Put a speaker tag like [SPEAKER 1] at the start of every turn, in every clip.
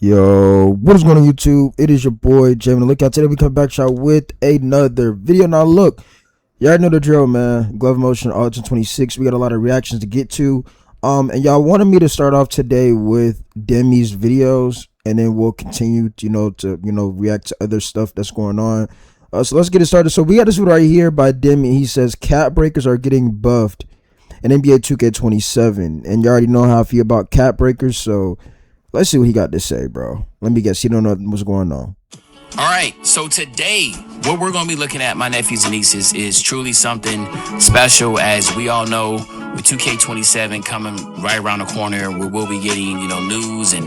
[SPEAKER 1] Yo, what is going on YouTube? It is your boy Jamie. Look out today. We come back y'all with another video. Now look, y'all know the drill, man. Glove motion, Autumn 26. We got a lot of reactions to get to. And y'all wanted me to start off today with Demi's videos, and then we'll continue, to react to other stuff that's going on. So let's get it started. So we got this video right here by Demi. He says cap breakers are getting buffed in NBA 2K27, and you already know how I feel about cap breakers. So let's see what he got to say, bro. Let me guess. He don't know what's going on.
[SPEAKER 2] All right, so today, what we're going to be looking at, my nephews and nieces, is truly something special. As we all know, with 2K27 coming right around the corner, we will be getting, news and,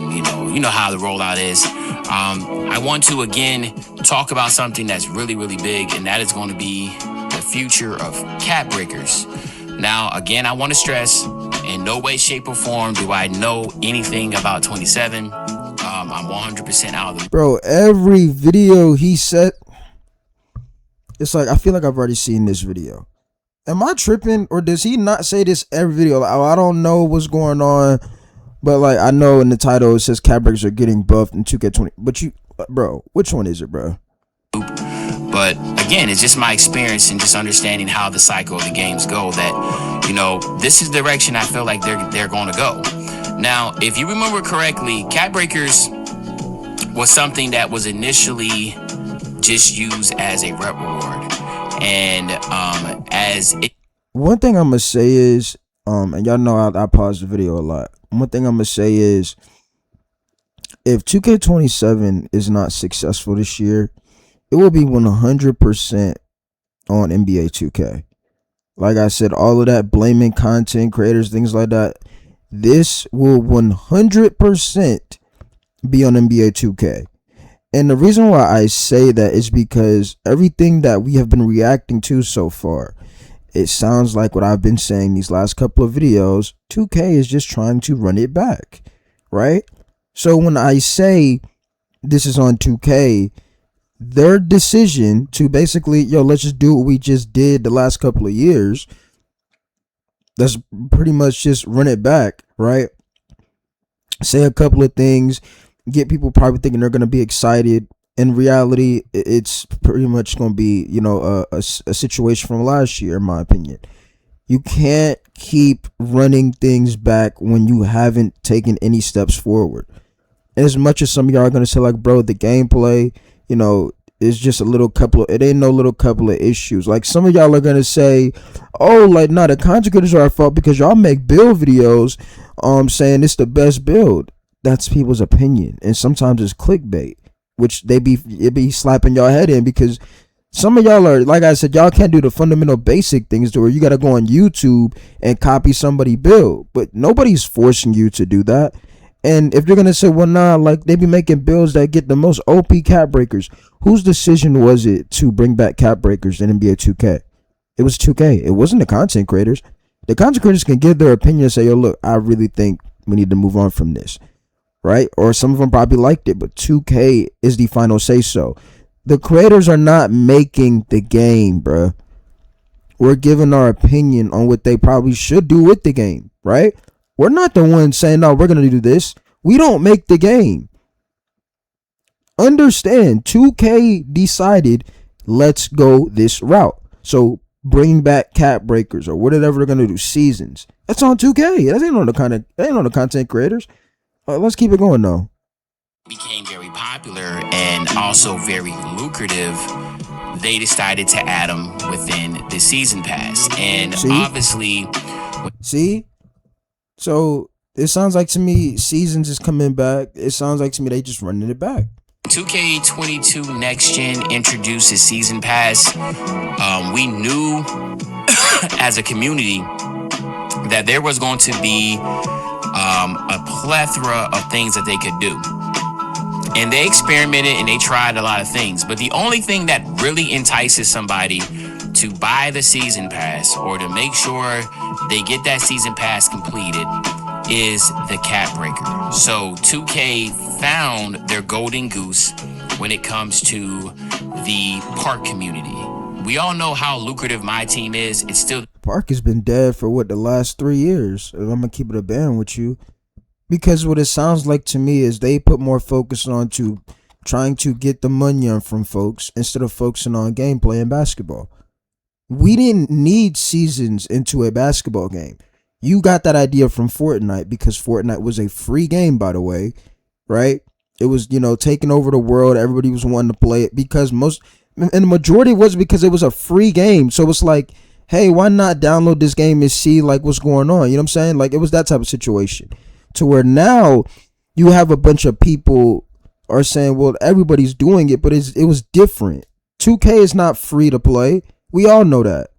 [SPEAKER 2] you know how the rollout is. I want to, again, talk about something that's really, really big, and that is going to be the future of cap breakers. Now, again, I want to stress, in no way, shape, or form do I know anything about 27. I'm 100% out of the...
[SPEAKER 1] Bro, every video he said, it's like, I feel like I've already seen this video. Am I tripping, or does he not say this every video? Like, I don't know what's going on, but like, I know in the title it says cap breakers are getting buffed in 2K20. But bro, which one is it, bro?
[SPEAKER 2] But again, it's just my experience and just understanding how the cycle of the games go, that, this is the direction I feel like they're going to go. Now, if you remember correctly, cap breakers was something that was initially just used as a rep reward. And
[SPEAKER 1] one thing I'm going to say is, and y'all know I pause the video a lot. One thing I'm going to say is, if 2K27 is not successful this year, it will be 100% on NBA 2K. Like I said, all of that blaming content creators, things like that, this will 100% be on NBA 2K. And the reason why I say that is because everything that we have been reacting to so far, it sounds like what I've been saying these last couple of videos, 2K is just trying to run it back, right? So when I say this is on 2K, their decision to basically, let's just do what we just did the last couple of years, that's pretty much just run it back, right? Say a couple of things, get people probably thinking they're going to be excited. In reality, it's pretty much going to be, a situation from last year, in my opinion. You can't keep running things back when you haven't taken any steps forward. As much as some of y'all are going to say, like, bro, the gameplay, it's just it ain't no little couple of issues. Like, some of y'all are going to say, oh, like, no, the content creators are at fault because y'all make build videos saying it's the best build. That's people's opinion. And sometimes it's clickbait, which it be slapping y'all head in, because some of y'all are, like I said, y'all can't do the fundamental basic things to where you got to go on YouTube and copy somebody build. But nobody's forcing you to do that. And if you're going to say, well, nah, like, they be making builds that get the most OP cap breakers, whose decision was it to bring back cap breakers in NBA 2K? It was 2K. It wasn't the content creators. The content creators can give their opinion and say, yo, look, I really think we need to move on from this, right? Or some of them probably liked it, but 2K is the final say so. The creators are not making the game, bruh. We're giving our opinion on what they probably should do with the game, right? We're not the ones saying, no, we're going to do this. We don't make the game. Understand, 2K decided, let's go this route. So bring back cap breakers or whatever they're going to do, seasons. That's on 2K. That ain't on the content creators. Let's keep it going, though.
[SPEAKER 2] Became very popular and also very lucrative. They decided to add them within the season pass. And obviously...
[SPEAKER 1] So it sounds like to me seasons is coming back. It sounds like to me they just running it back.
[SPEAKER 2] 2K22 Next Gen introduces season pass. We knew as a community that there was going to be a plethora of things that they could do. And they experimented and they tried a lot of things. But the only thing that really entices somebody to buy the season pass or to make sure they get that season pass completed is the cap breaker. So 2K found their golden goose when it comes to the park community. We all know how lucrative my team is. It's still...
[SPEAKER 1] Park has been dead for what, the last 3 years. If I'm gonna keep it a band with you, Because what it sounds like to me is they put more focus on to trying to get the money on from folks instead of focusing on gameplay in basketball. We didn't need seasons into a basketball game. You got that idea from Fortnite because Fortnite was a free game, by the way, right? It was, taking over the world. Everybody was wanting to play it because and the majority was because it was a free game. So it's like, hey, why not download this game and see like what's going on? You know what I'm saying? Like it was that type of situation to where now you have a bunch of people are saying, well, everybody's doing it, but it was different. 2K is not free to play. We all know that.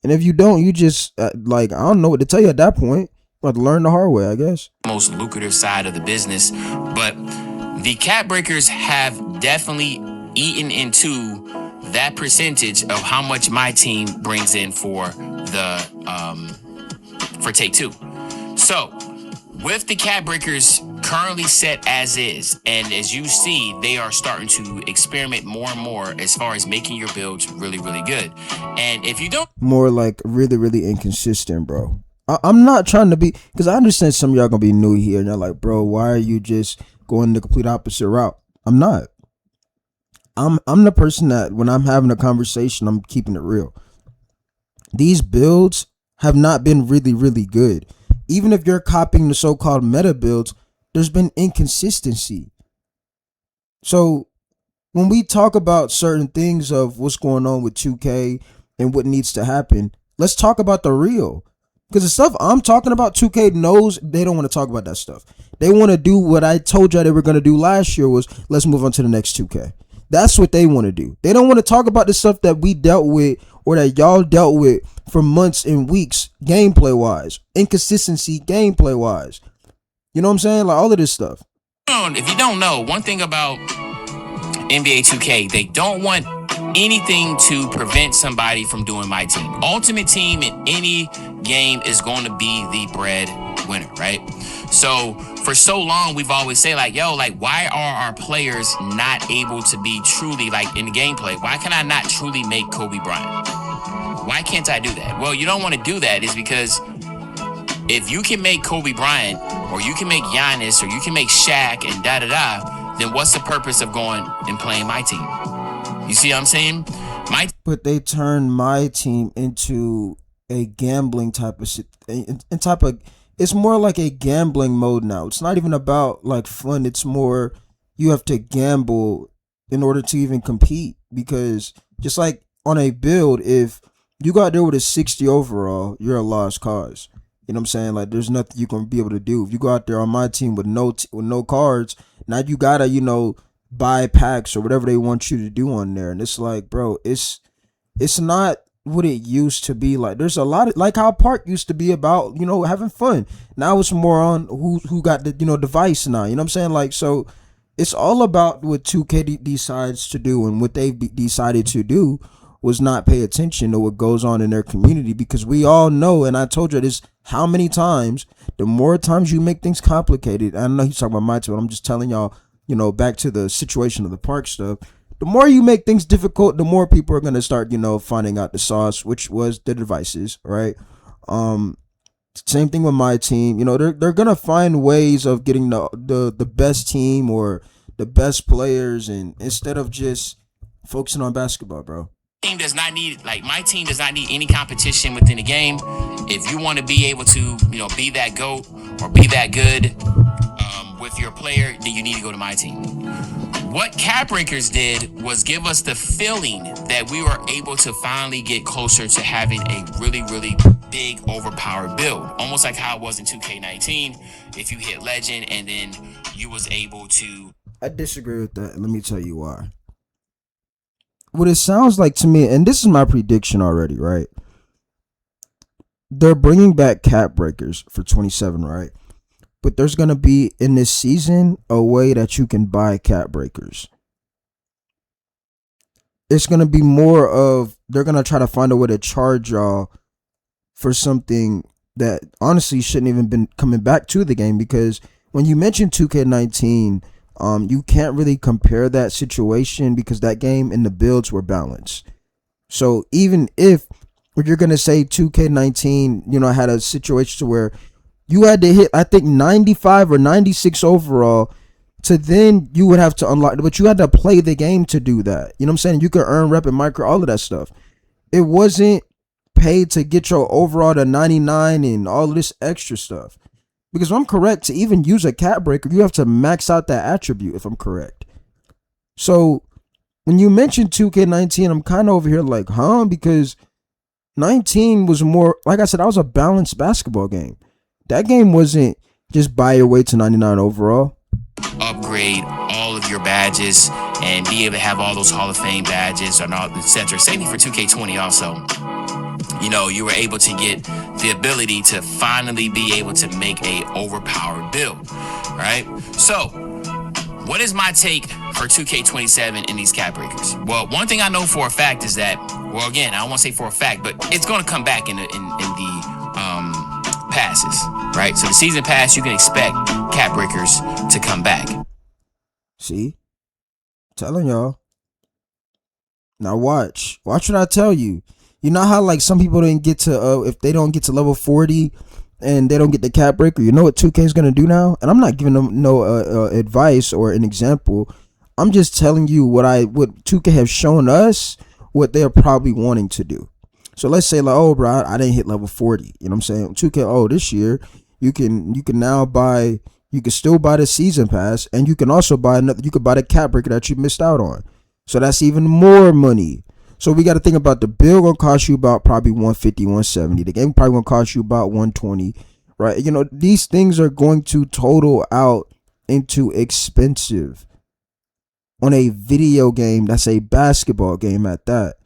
[SPEAKER 1] And if you don't, you just I don't know what to tell you at that point. You have to learn the hard way, I guess.
[SPEAKER 2] Most lucrative side of the business, but the cap breakers have definitely eaten into that percentage of how much my team brings in for Take Two. So with the cap breakers currently set as is, and as you see, they are starting to experiment more and more as far as making your builds really, really good. And if you don't,
[SPEAKER 1] more like really, really inconsistent, bro. I'm not trying to be, because I understand some of y'all gonna be new here and they're like, bro, why are you just going the complete opposite route? I'm not. I'm the person that when I'm having a conversation, I'm keeping it real. These builds have not been really, really good. Even if you're copying the so-called meta builds, there's been inconsistency. So when we talk about certain things of what's going on with 2K and what needs to happen, let's talk about the real. Because the stuff I'm talking about, 2K knows they don't want to talk about that stuff. They want to do what I told you they were going to do last year was let's move on to the next 2K. That's what they want to do. They don't want to talk about the stuff that we dealt with or that y'all dealt with for months and weeks, gameplay wise, inconsistency, gameplay wise. You know what I'm saying? Like all of this stuff.
[SPEAKER 2] if you don't know, one thing about NBA 2K, they don't want anything to prevent somebody from doing my team. Ultimate team in any game is going to be the bread winner, right? So for so long, we've always say like, yo, like why are our players not able to be truly like in the gameplay? Why can I not truly make Kobe Bryant? Why can't I do that? Well, you don't want to do that is because if you can make Kobe Bryant or you can make Giannis or you can make Shaq and da-da-da, then what's the purpose of going and playing my team? You see what I'm saying?
[SPEAKER 1] But they turned my team into a gambling type of shit. It's more like a gambling mode now. It's not even about like fun. It's more you have to gamble in order to even compete. Because just like on a build, if you go out there with a 60 overall, you're a lost cause. You know what I'm saying? Like there's nothing you can be able to do. If you go out there on my team with no cards, now you gotta buy packs or whatever they want you to do on there. And it's like, bro, it's not what it used to be. Like there's a lot of like how Park used to be about having fun. Now it's more on who got the device now. You know what I'm saying? Like so, it's all about what 2K decides to do, and what they've decided to do was not pay attention to what goes on in their community, because we all know, and I told you this how many times, the more times you make things complicated, I know he's talking about my team, but I'm just telling y'all, back to the situation of the Park stuff, the more you make things difficult, the more people are going to start, finding out the sauce, which was the devices, right? Same thing with my team. They're going to find ways of getting the best team or the best players, and instead of just focusing on basketball, bro.
[SPEAKER 2] My team does not need any competition within the game. If you want to be able to, be that GOAT or be that good with your player, then you need to go to my team. What Cap Breakers did was give us the feeling that we were able to finally get closer to having a really, really big, overpowered build. Almost like how it was in 2K19. If you hit Legend and then you was able to...
[SPEAKER 1] I disagree with that. Let me tell you why. What it sounds like to me, and this is my prediction already, right? They're bringing back Cap Breakers for 27, right? But there's going to be, in this season, a way that you can buy Cap Breakers. It's going to be more of, they're going to try to find a way to charge y'all for something that honestly shouldn't even been coming back to the game, because when you mention 2K19, you can't really compare that situation because that game and the builds were balanced. So even if you're going to say 2K19, had a situation where You had to hit, I think, 95 or 96 overall to then you would have to unlock, but you had to play the game to do that. You know what I'm saying? You could earn rep and micro, all of that stuff. It wasn't paid to get your overall to 99 and all of this extra stuff. Because if I'm correct, to even use a cap breaker, you have to max out that attribute, if I'm correct. So when you mentioned 2K19, I'm kind of over here like, huh? Because 19 was more, like I said, that was a balanced basketball game. That game wasn't just buy your way to 99 overall.
[SPEAKER 2] Upgrade all of your badges and be able to have all those Hall of Fame badges and all, etc. Same thing for 2K20 also. You know, you were able to get the ability to finally be able to make a overpowered build, right? So, what is my take for 2K27 in these cap breakers? Well, one thing I know for a fact is that, well, again, I don't want to say for a fact, but it's going to come back in the passes, right? So the season pass, you can expect cap breakers to come back.
[SPEAKER 1] See? Telling y'all. Now watch what I tell you. You know how like some people didn't get to if they don't get to level 40 and they don't get the cap breaker, you know what 2K is gonna do now? And I'm not giving them no advice or an example. I'm just telling you what 2K have shown us, what they're probably wanting to do. So let's say like, oh bro, I didn't hit level 40. You know what I'm saying? 2K, oh, this year you can now buy, you can still buy the season pass, and you can also buy another, you could buy the cap breaker that you missed out on. So that's even more money. So we got to think about the bill gonna cost you about probably 150, 170. The game probably gonna cost you about 120, right? You know, these things are going to total out into expensive on a video game that's a basketball game at that.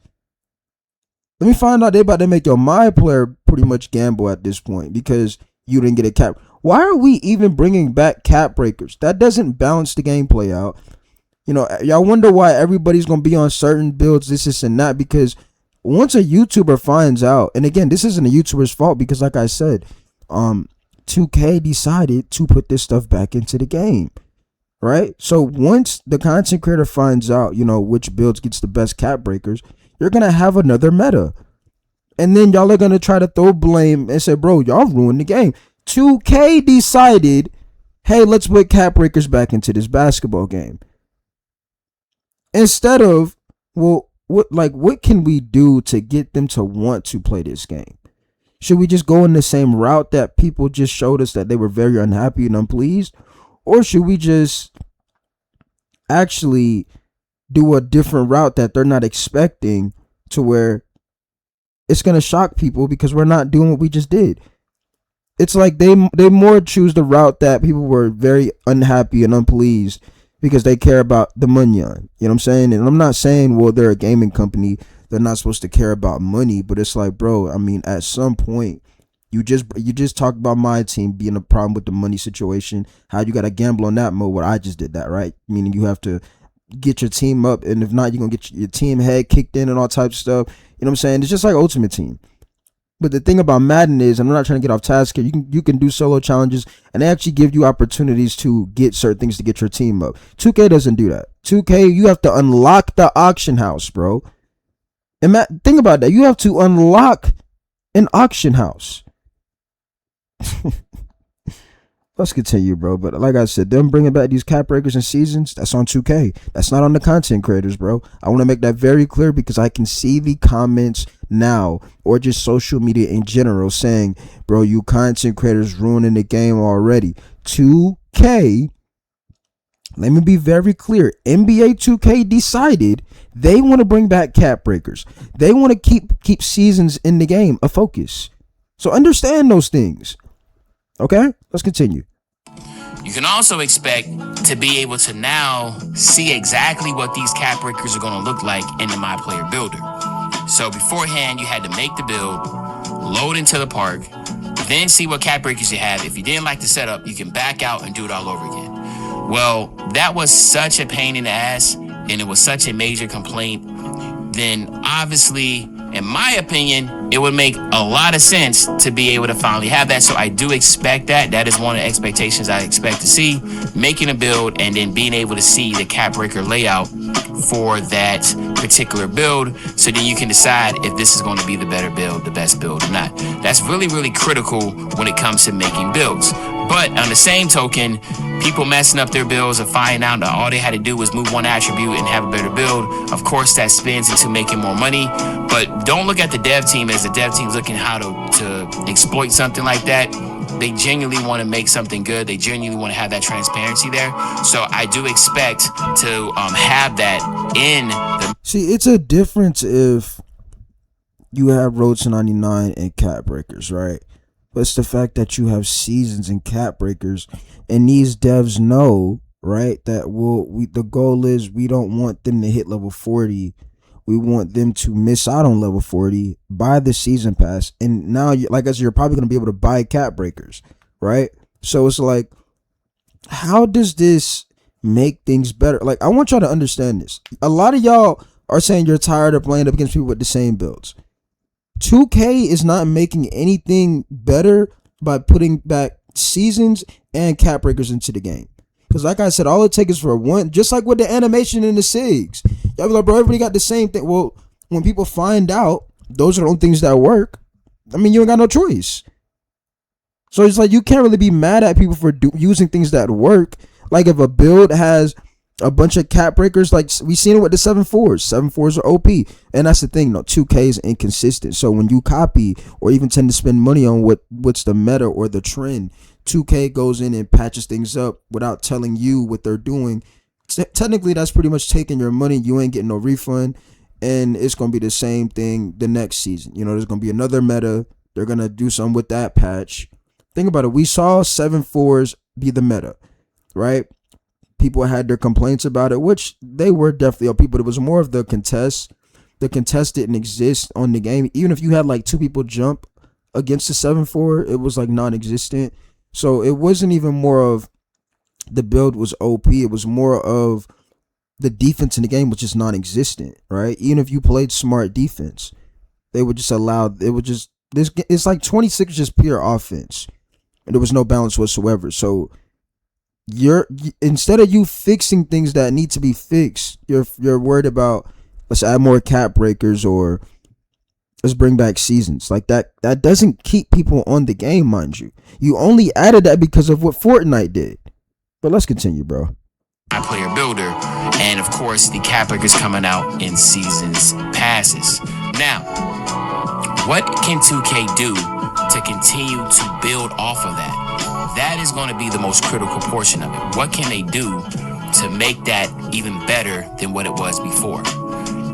[SPEAKER 1] Let me find out they about to make your my player pretty much gamble at this point because you didn't get a cap. Why are we even bringing back cap breakers? That doesn't balance the gameplay out. You know, y'all wonder why everybody's going to be on certain builds, this and that, because once a YouTuber finds out, and again, this isn't a YouTuber's fault because like I said, 2K decided to put this stuff back into the game, right? So once the content creator finds out, you know, which builds gets the best cap breakers, you're going to have another meta. And then y'all are going to try to throw blame and say, bro, y'all ruined the game. 2K decided, hey, let's put cap breakers back into this basketball game. Instead of, well, what can we do to get them to want to play this game? Should we just go in the same route that people just showed us that they were very unhappy and unpleased? Or should we just actually do a different route that they're not expecting, to where it's going to shock people because we're not doing what we just did? It's like they more choose the route that people were very unhappy and unpleased because they care about the money on. You know what I'm saying? And I'm not saying, well, they're a gaming company, they're not supposed to care about money, but it's like, bro, I mean, at some point, you just talked about my team being a problem with the money situation, how you got to gamble on that mode. What I just did that, right? Meaning you have to get your team up, and if not, you're gonna get your team head kicked in and all types of stuff. You know what I'm saying? It's just like Ultimate Team. But the thing about Madden is, and I'm not trying to get off task here, you can do solo challenges, and they actually give you opportunities to get certain things to get your team up. 2K doesn't do that. 2K, you have to unlock the auction house, bro. And think about that. You have to unlock an auction house. Let's continue, bro. But like I said, them bringing back these cap breakers and seasons, that's on 2K. That's not on the content creators, bro. I want to make that very clear because I can see the comments now, or just social media in general, saying, bro, you content creators ruining the game already. 2K, let me be very clear. NBA 2K decided they want to bring back cap breakers. They want to keep seasons in the game a focus. So understand those things. Okay, let's continue.
[SPEAKER 2] You can also expect to be able to now see exactly what these cap breakers are going to look like in the My Player Builder. So beforehand, you had to make the build, load into the park, then see what cap breakers you have. If you didn't like the setup, you can back out and do it all over again. Well, that was such a pain in the ass, and it was such a major complaint. Then obviously, in my opinion, it would make a lot of sense to be able to finally have that. So I do expect that. That is one of the expectations I expect to see. Making a build and then being able to see the cap breaker layout for that particular build, so then you can decide if this is going to be the better build, the best build or not. That's really, really critical when it comes to making builds. But on the same token, people messing up their builds and finding out that all they had to do was move one attribute and have a better build. Of course, that spins into making more money. But don't look at the dev team as the dev team's looking how to exploit something like that. They genuinely want to make something good. They genuinely want to have that transparency there. So I do expect to have that in the.
[SPEAKER 1] See, it's a difference if you have Road to 99 and Cap Breakers, right? But it's the fact that you have seasons and Cap Breakers, and these devs know, right, that the goal is we don't want them to hit level 40. We want them to miss out on level 40, buy the season pass, and now, like I said, you're probably going to be able to buy Cap Breakers, right? So it's like, how does this make things better? Like, I want y'all to understand this. A lot of y'all are saying you're tired of playing up against people with the same builds. 2K is not making anything better by putting back seasons and Cap Breakers into the game. Because like I said, all it takes is for one, just like with the animation and the SIGs. Y'all be like, bro, everybody got the same thing. Well, when people find out those are the only things that work, I mean, you ain't got no choice. So it's like, you can't really be mad at people for using things that work. Like if a build has a bunch of Cap Breakers, like we seen it with the 7-4s. 7-4s are OP. And that's the thing, no, 2K is inconsistent. So when you copy or even tend to spend money on what's the meta or the trend, 2K goes in and patches things up without telling you what they're doing. Technically, that's pretty much taking your money. You ain't getting no refund. And it's going to be the same thing the next season. You know, there's going to be another meta. They're going to do something with that patch. Think about it. We saw 7-4s be the meta, right? People had their complaints about it, which they were definitely on people. It was more of the contest. The contest didn't exist on the game. Even if you had like two people jump against the 7-4, it was like non-existent. So it wasn't even more of the build was OP. It was more of the defense in the game was just non-existent, right? Even if you played smart defense, they would just allow, it would just, it's like 26 just pure offense. And there was no balance whatsoever. So instead of you fixing things that need to be fixed, you're worried about, let's add more Cap Breakers or let's bring back seasons. Like that doesn't keep people on the game, mind you. You only added that because of what Fortnite did. But let's continue, bro.
[SPEAKER 2] Player builder, and of course the Cap Breakers coming out in seasons passes. Now, what can 2K do to continue to build off of that? That is going to be the most critical portion of it. What can they do to make that even better than what it was before?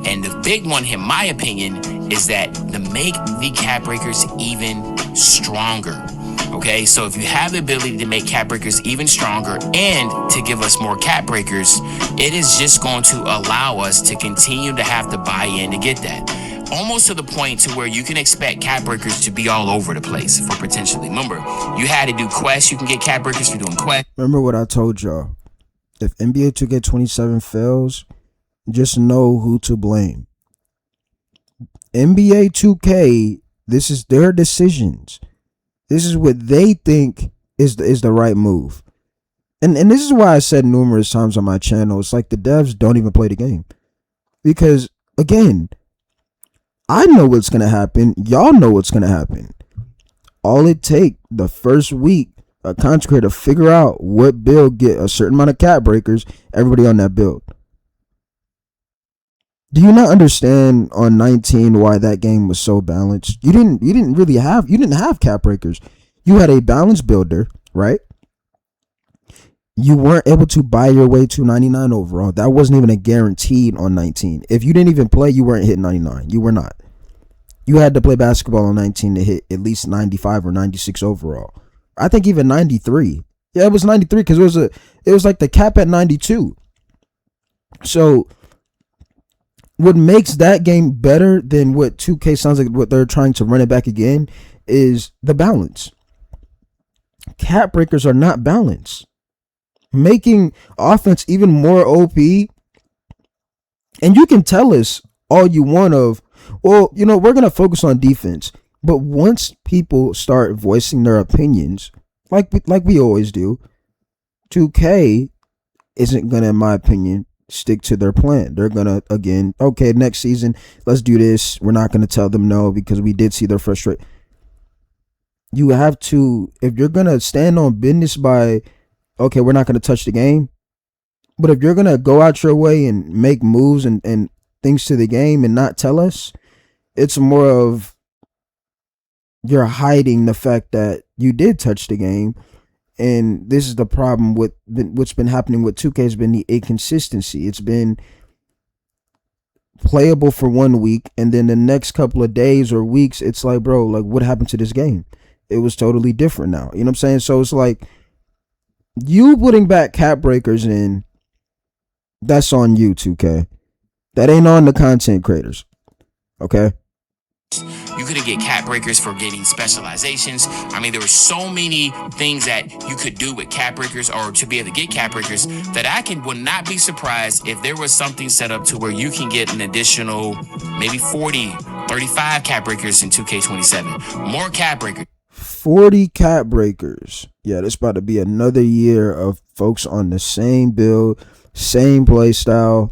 [SPEAKER 2] And the big one, in my opinion, is that to make the Cap Breakers even stronger. Okay, so if you have the ability to make Cap Breakers even stronger and to give us more Cap Breakers, it is just going to allow us to continue to have to buy in to get that. Almost to the point to where you can expect Cap Breakers to be all over the place for potentially. Remember, you had to do quests. You can get Cap Breakers for doing quests.
[SPEAKER 1] Remember what I told y'all. If NBA 2K27 fails, just know who to blame. NBA 2K, this is their decisions. This is what they think is the right move. And this is why I said numerous times on my channel, it's like the devs don't even play the game. Because, again, I know what's going to happen. Y'all know what's going to happen. All it takes, the first week, a content creator figure out what build get a certain amount of Cap Breakers, everybody on that build. Do you not understand on 19 why that game was so balanced? You didn't have Cap Breakers. You had a balanced builder, right? You weren't able to buy your way to 99 overall. That wasn't even a guaranteed on 19. If you didn't even play, you weren't hitting 99. You were not. You had to play basketball on 19 to hit at least 95 or 96 overall. I think even 93. Yeah, it was 93 because it was like the cap at 92. So what makes that game better than what 2K sounds like what they're trying to run it back again is the balance. Cap Breakers are not balanced. Making offense even more OP. And you can tell us all you want of, well, you know, we're going to focus on defense. But once people start voicing their opinions, like we always do, 2K isn't going to, in my opinion, stick to their plan. They're gonna, again, okay, next season, let's do this. We're not gonna tell them no because we did see their frustration. You have to, if you're gonna stand on business by, okay, we're not gonna touch the game. But if you're gonna go out your way and make moves and things to the game and not tell us, it's more of you're hiding the fact that you did touch the game. And this is the problem with what's been happening with 2K has been the inconsistency. It's been playable for 1 week, and then the next couple of days or weeks, it's like, bro, like, what happened to this game? It was totally different now. You know what I'm saying? So it's like, you putting back cap breakers in, that's on you, 2K. That ain't on the content creators. Okay?
[SPEAKER 2] You couldn't get cap breakers for getting specializations. I mean, there were so many things that you could do with cap breakers, or to be able to get cap breakers, that would not be surprised if there was something set up to where you can get an additional maybe 40, 35 cap breakers in 2K27. More cap breakers.
[SPEAKER 1] 40 cap breakers. Yeah, this about to be another year of folks on the same build, same play style.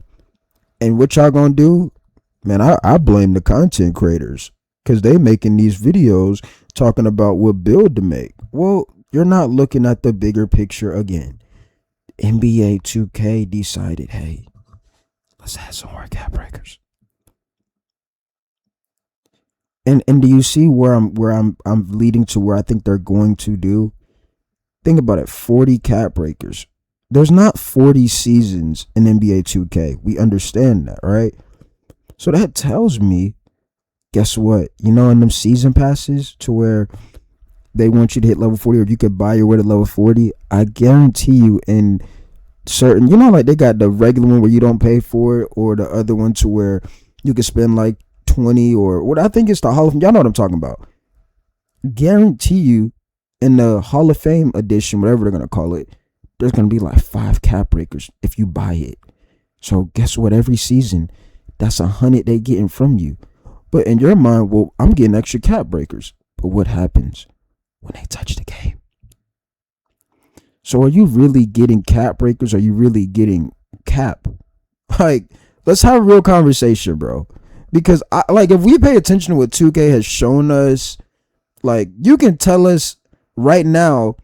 [SPEAKER 1] And what y'all gonna do? Man, I blame the content creators, because they making these videos talking about what build to make. Well, you're not looking at the bigger picture again. NBA 2K decided, hey, let's add some more cap breakers. And do you see where I'm leading to, where I think they're going to do? Think about it, 40 cap breakers. There's not 40 seasons in NBA 2K. We understand that, right? So that tells me, guess what? You know, in them season passes to where they want you to hit level 40, or you could buy your way to level 40, I guarantee you in certain, you know, like they got the regular one where you don't pay for it, or the other one to where you could spend like 20, or what I think it's the Hall of Fame. Y'all know what I'm talking about. Guarantee you in the Hall of Fame edition, whatever they're going to call it, there's going to be like 5 cap breakers if you buy it. So guess what? Every season, that's 100 they getting from you. But in your mind, well, I'm getting extra cap breakers. But what happens when they touch the game? So are you really getting cap breakers? Or are you really getting cap? Like, let's have a real conversation, bro. Because if we pay attention to what 2K has shown us, like, you can tell us right now,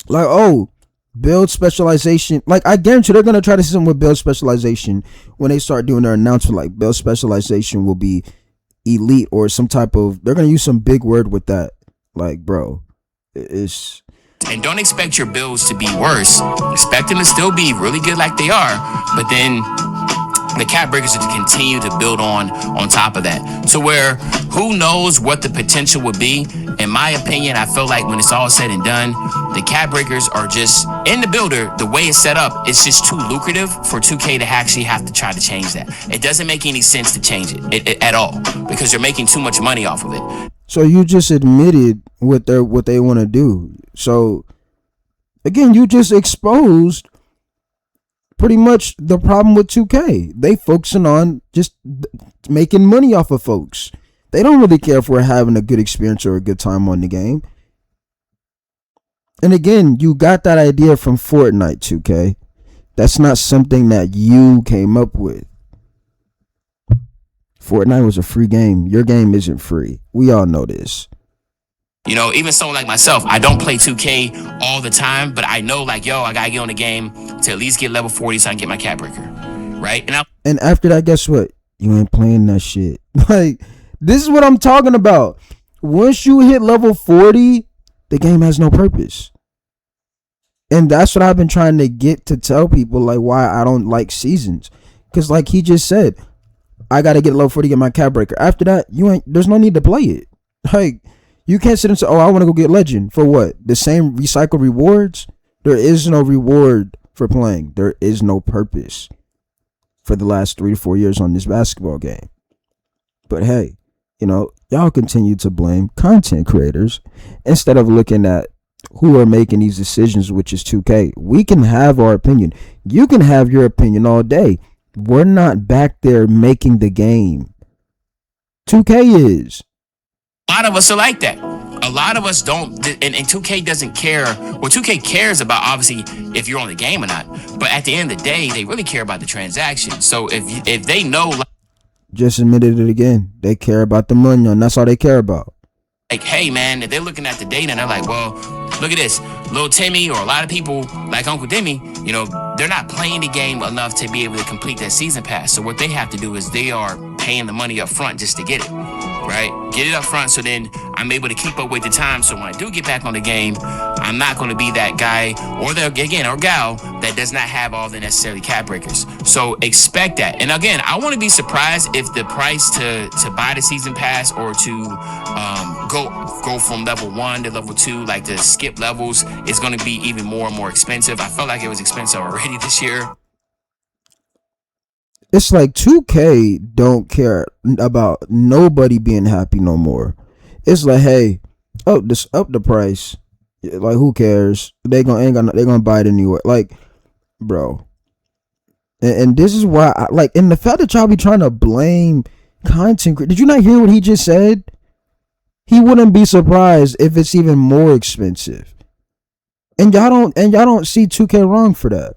[SPEAKER 1] like, oh, build specialization. Like, I guarantee they're gonna try to see something with build specialization when they start doing their announcement. Like, build specialization will be elite, or some type of, they're gonna use some big word with that. Like, bro, it's.
[SPEAKER 2] And don't expect your builds to be worse. Expect them to still be really good like they are, but then the cap breakers are to continue to build on top of that, to where who knows what the potential would be. In my opinion, I feel like when it's all said and done, the cap breakers are just, in the builder, the way it's set up, it's just too lucrative for 2K to actually have to try to change that. It doesn't make any sense to change it at all, because they're making too much money off of it.
[SPEAKER 1] So you just admitted what they want to do. So again, you just exposed pretty much the problem with 2K. They focusing on just making money off of folks. They don't really care if we're having a good experience or a good time on the game. And again, you got that idea from Fortnite, 2K. That's not something that you came up with. Fortnite was a free game. Your game isn't free. We all know this.
[SPEAKER 2] You know, even someone like myself, I don't play 2K all the time, but I know, like, yo, I gotta get on the game to at least get level 40 so I can get my cap breaker, right?
[SPEAKER 1] And after that, guess what? You ain't playing that shit. Like, this is what I'm talking about. Once you hit level 40, the game has no purpose. And that's what I've been trying to get to tell people, like, why I don't like seasons. Because like he just said, I gotta get level 40 to get my cap breaker. After that, there's no need to play it. Like, you can't sit and say, oh, I want to go get legend. For what? The same recycle rewards? There is no reward for playing. There is no purpose for the last 3 to 4 years on this basketball game. But hey, you know, y'all continue to blame content creators instead of looking at who are making these decisions, which is 2K. We can have our opinion. You can have your opinion all day. We're not back there making the game. 2K is.
[SPEAKER 2] A lot of us are like that. a lot of us don't, and 2K doesn't care. Well, 2K cares about obviously if you're on the game or not, but at the end of the day, they really care about the transaction. So if they know,
[SPEAKER 1] Just admitted it again. They care about the money, and that's all they care about.
[SPEAKER 2] like, hey man, if they're looking at the data and they're like, well, look at this, little Timmy or a lot of people like Uncle Demi, you know, they're not playing the game enough to be able to complete that season pass. So what they have to do is they are paying the money up front just to get it, right? Get it up front, so then I'm able to keep up with the time. So when I do get back on the game, I'm not going to be that guy or gal that does not have all the necessary cap breakers. So expect that. And again, I want to be surprised if the price to buy the season pass or to go from level 1 to level 2, like to skip levels, is going to be even more and more expensive. I felt like it was expensive already this year.
[SPEAKER 1] It's like 2K don't care about nobody being happy no more. It's like, hey, up the price. Like, who cares? They gonna buy it anyway. Like, bro. And this is why I like, and the fact that y'all be trying to blame content. Did you not hear what he just said? He wouldn't be surprised if it's even more expensive. And y'all don't see 2K wrong for that.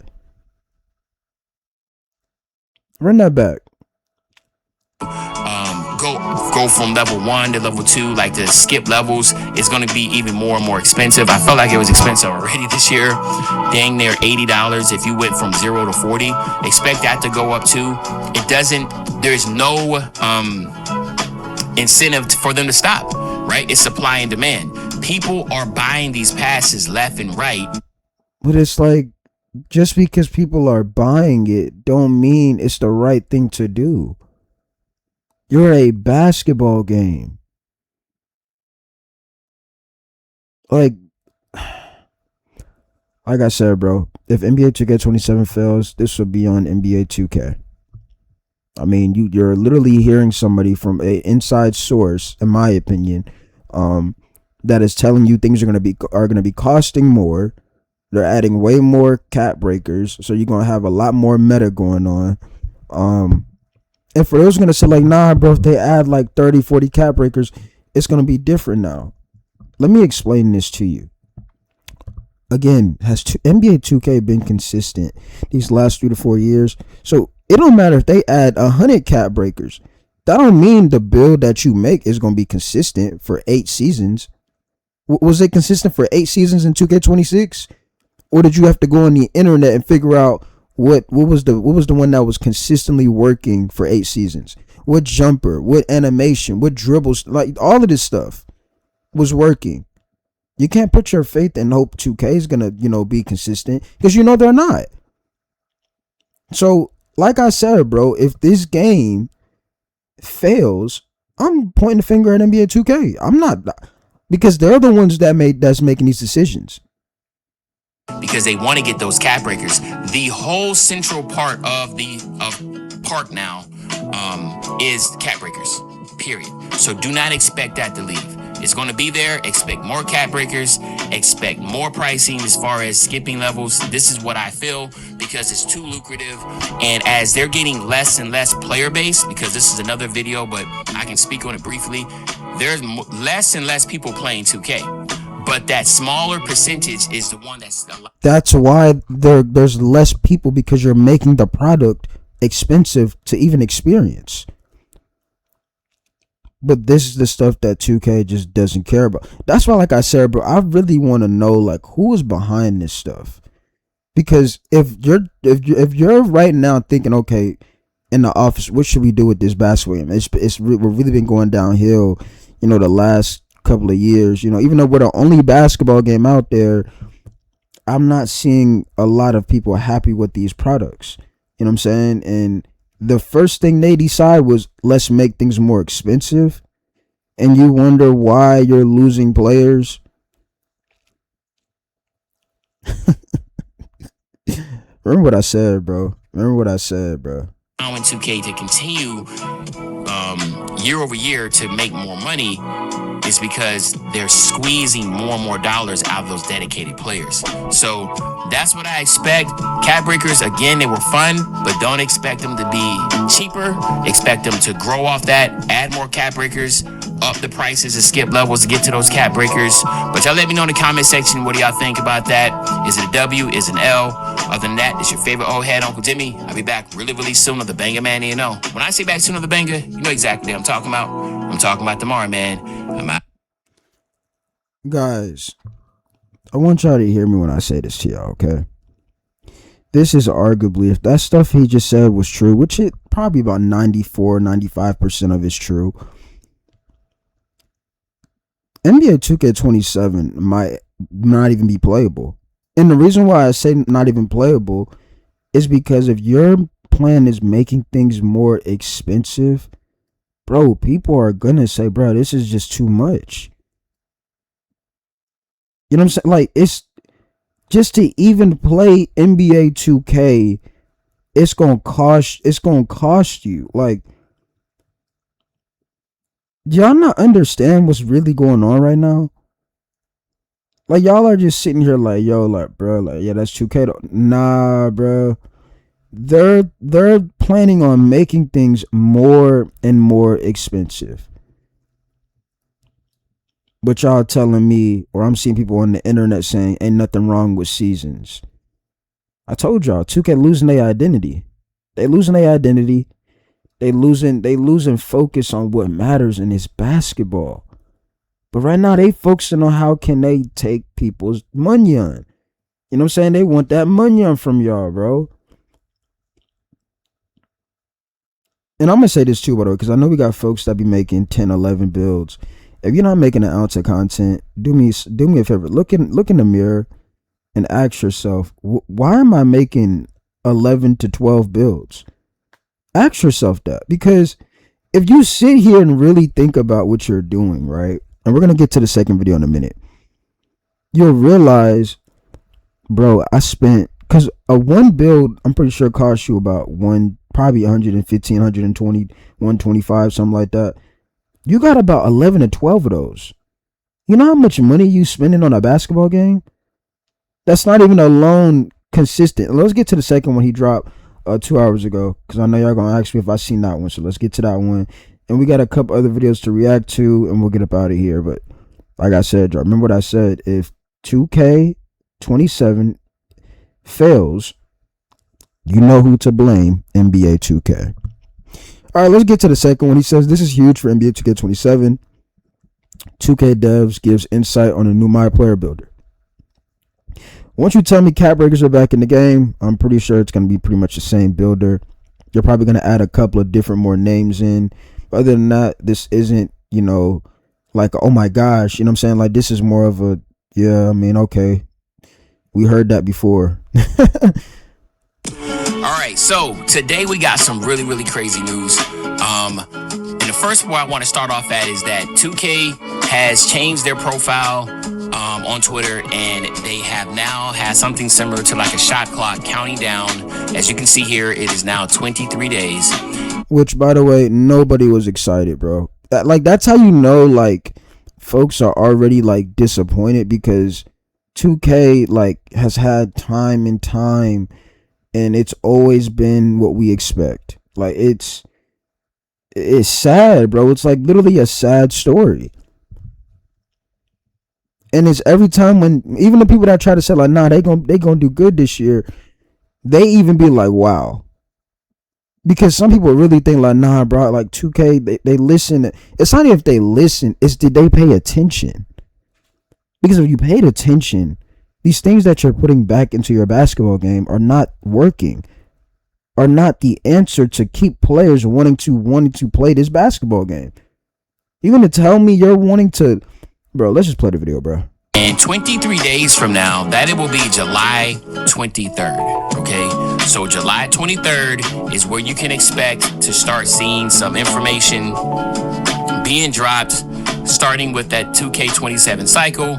[SPEAKER 1] Run that back.
[SPEAKER 2] Go from level 1 to level 2, like to skip levels, is going to be even more and more expensive. I felt like it was expensive already this year. Dang near $80 if you went from 0 to 40. Expect that to go up too. There's no incentive for them to stop, right? It's supply and demand. People are buying these passes left and right.
[SPEAKER 1] But it's like, just because people are buying it don't mean it's the right thing to do. You're a basketball game. Like I said, bro, if NBA 2K27 fails, this will be on NBA 2K. I mean, you're literally hearing somebody from a inside source, in my opinion, that is telling you things are gonna be costing more. They're adding way more cap breakers, so you're gonna have a lot more meta going on. And for those gonna say like, nah, bro, if they add like 30, 40 cap breakers, it's gonna be different now. Let me explain this to you. Again, has NBA 2K been consistent these last 3 to 4 years? So it don't matter if they add 100 cap breakers. That don't mean the build that you make is gonna be consistent for 8 seasons. Was it consistent for 8 seasons in 2K26? Or did you have to go on the internet and figure out what was the one that was consistently working for 8 seasons? What jumper, what animation, what dribbles, like all of this stuff was working. You can't put your faith and hope 2K is gonna, be consistent, because they're not. So, like I said, bro, if this game fails, I'm pointing the finger at NBA 2K. I'm not, because they're the ones that's making these decisions.
[SPEAKER 2] Because they want to get those cap breakers. The whole central part of Park now is cap breakers, period. So do not expect that to leave. It's going to be there. Expect more cap breakers. Expect more pricing as far as skipping levels. This is what I feel, because it's too lucrative. And as they're getting less and less player base, because this is another video, but I can speak on it briefly, there's less and less people playing 2K. But that smaller percentage is the one
[SPEAKER 1] that's why there's less people, because you're making the product expensive to even experience. But this is the stuff that 2K just doesn't care about. That's why, like I said, bro, I really want to know, like, who is behind this stuff. Because if you're right now thinking, okay, in the office, what should we do with this basketball game? We've really been going downhill, the last couple of years. Even though we're the only basketball game out there, I'm not seeing a lot of people happy with these products. You know what I'm saying? And the first thing they decide was, let's make things more expensive. And you wonder why you're losing players. Remember what I said, bro. Allowing
[SPEAKER 2] 2K to continue year over year to make more money is because they're squeezing more and more dollars out of those dedicated players. So that's what I expect. Cap breakers, again, they were fun, but don't expect them to be cheaper. Expect them to grow off that, add more cap breakers, up the prices and skip levels to get to those cap breakers. But y'all let me know in the comment section, what do y'all think about that? Is it a W? Is it an L? Other than that, it's your favorite old head, Uncle Jimmy. I'll be back really, really soon on the Banger Man A&O. When I say back soon on the Banger, you know exactly what I'm talking about. I'm talking about tomorrow, man. I'm out.
[SPEAKER 1] Guys, I want y'all to hear me when I say this to y'all, okay? This is arguably, if that stuff he just said was true, which it probably about 94-95% of it's true, NBA 2K27 might not even be playable. And the reason why I say not even playable is because if your plan is making things more expensive, bro, people are gonna say, bro, this is just too much. You know what I'm saying? Like, it's just to even play NBA 2K, it's gonna cost you. Like, do y'all not understand what's really going on right now? Like, y'all are just sitting here like, yo, like, bro, like, yeah, that's 2K though. Nah, bro. They're planning on making things more and more expensive. But y'all telling me, or I'm seeing people on the internet saying ain't nothing wrong with seasons. I told y'all, 2K losing their identity. They losing their identity. They losing focus on what matters, and it's basketball. But right now they focusing on how can they take people's money on. You know what I'm saying? They want that money on from y'all, bro. And I'm gonna say this too, by the way, because I know we got folks that be making 10, 11 builds. If you're not making an ounce of content, do me a favor. Look in the mirror and ask yourself, why am I making 11 to 12 builds? Ask yourself that, because if you sit here and really think about what you're doing, right? And we're gonna get to the second video in a minute. You'll realize, bro, I spent, because a one build, I'm pretty sure costs you about probably 115, 120, 125, something like that. You got about 11 to 12 of those. You know how much money you spending on a basketball game? That's not even alone consistent. Let's get to the second one he dropped 2 hours ago, because I know y'all gonna ask me if I seen that one. So let's get to that one. And we got a couple other videos to react to, and we'll get up out of here. But like I said, remember what I said. If 2K27 fails, you know who to blame, NBA 2K. All right, let's get to the second one. He says, this is huge for NBA 2K27. 2K devs gives insight on a new My Player builder. Once you tell me cap breakers are back in the game, I'm pretty sure it's going to be pretty much the same builder. You're probably going to add a couple of different more names in. But other than that, this isn't, like, oh my gosh, you know what I'm saying? Like, this is more of a, yeah, I mean, okay. We heard that before.
[SPEAKER 2] All right, so today we got some really, really crazy news. And the first one I want to start off at is that 2K has changed their profile on Twitter, and they have now had something similar to like a shot clock counting down. As you can see here, it is now 23 days.
[SPEAKER 1] Which, by the way, nobody was excited, bro. That's how you know, like, folks are already, like, disappointed, because 2K, like, has had time and time, and it's always been what we expect. Like, it's sad, bro. It's like literally a sad story. And it's every time when even the people that try to say like, nah, they gonna do good this year, they even be like, wow. Because some people really think like, nah, bro, like 2K, they listen. It's not if they listen, it's did they pay attention? Because if you paid attention, these things that you're putting back into your basketball game are not working, are not the answer to keep players wanting to play this basketball game. You gonna tell me you're wanting to, bro? Let's just play the video, bro.
[SPEAKER 2] And 23 days from now, that it will be July 23rd. Okay, so July 23rd is where you can expect to start seeing some information being dropped, starting with that 2K27 cycle,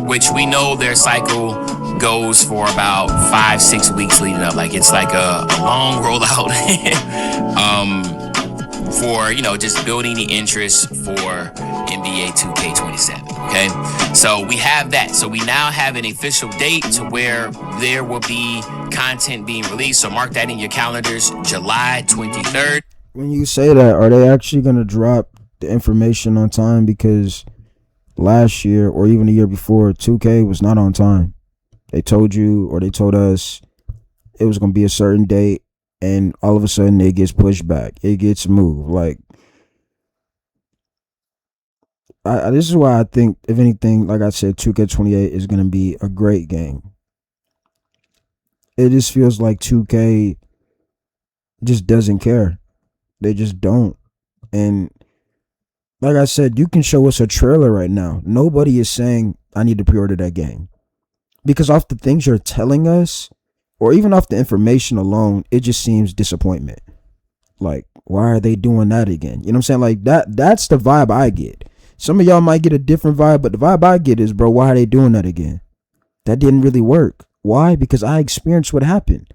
[SPEAKER 2] which we know their cycle goes for about 5-6 weeks leading up. Like it's like a long rollout for just building the interest for NBA 2K27. Okay, so we have that. So we now have an official date to where there will be content being released. So mark that in your calendars, July 23rd.
[SPEAKER 1] When you say that, are they actually gonna drop the information on time, because last year or even the year before, 2K was not on time. They told you, or they told us, it was going to be a certain date, and all of a sudden it gets pushed back. It gets moved. Like, this is why I think, if anything, like I said, 2K28 is going to be a great game. It just feels like 2K just doesn't care. They just don't. And like I said, you can show us a trailer right now. Nobody is saying, I need to pre-order that game. Because off the things you're telling us, or even off the information alone, it just seems disappointment. Like, why are they doing that again? You know what I'm saying? Like, that's the vibe I get. Some of y'all might get a different vibe, but the vibe I get is, bro, why are they doing that again? That didn't really work. Why? Because I experienced what happened.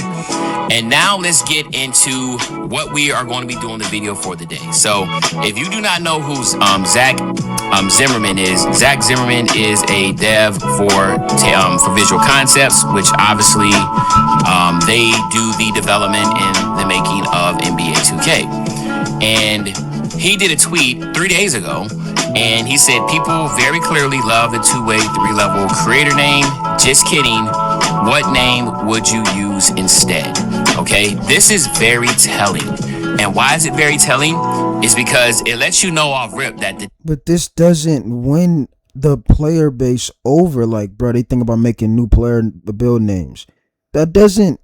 [SPEAKER 2] And now let's get into what we are going to be doing the video for the day. So if you do not know who Zach Zimmerman is, Zach Zimmerman is a dev for Visual Concepts, which obviously they do the development and the making of NBA 2K. And he did a tweet 3 days ago, and he said people very clearly love the two-way, three-level creator name. Just kidding. What name would you use instead? Okay, this is very telling. And why is it very telling? Is because it lets you know off rip that
[SPEAKER 1] But this doesn't win the player base over. Like, bro, they think about making new player build names. That doesn't.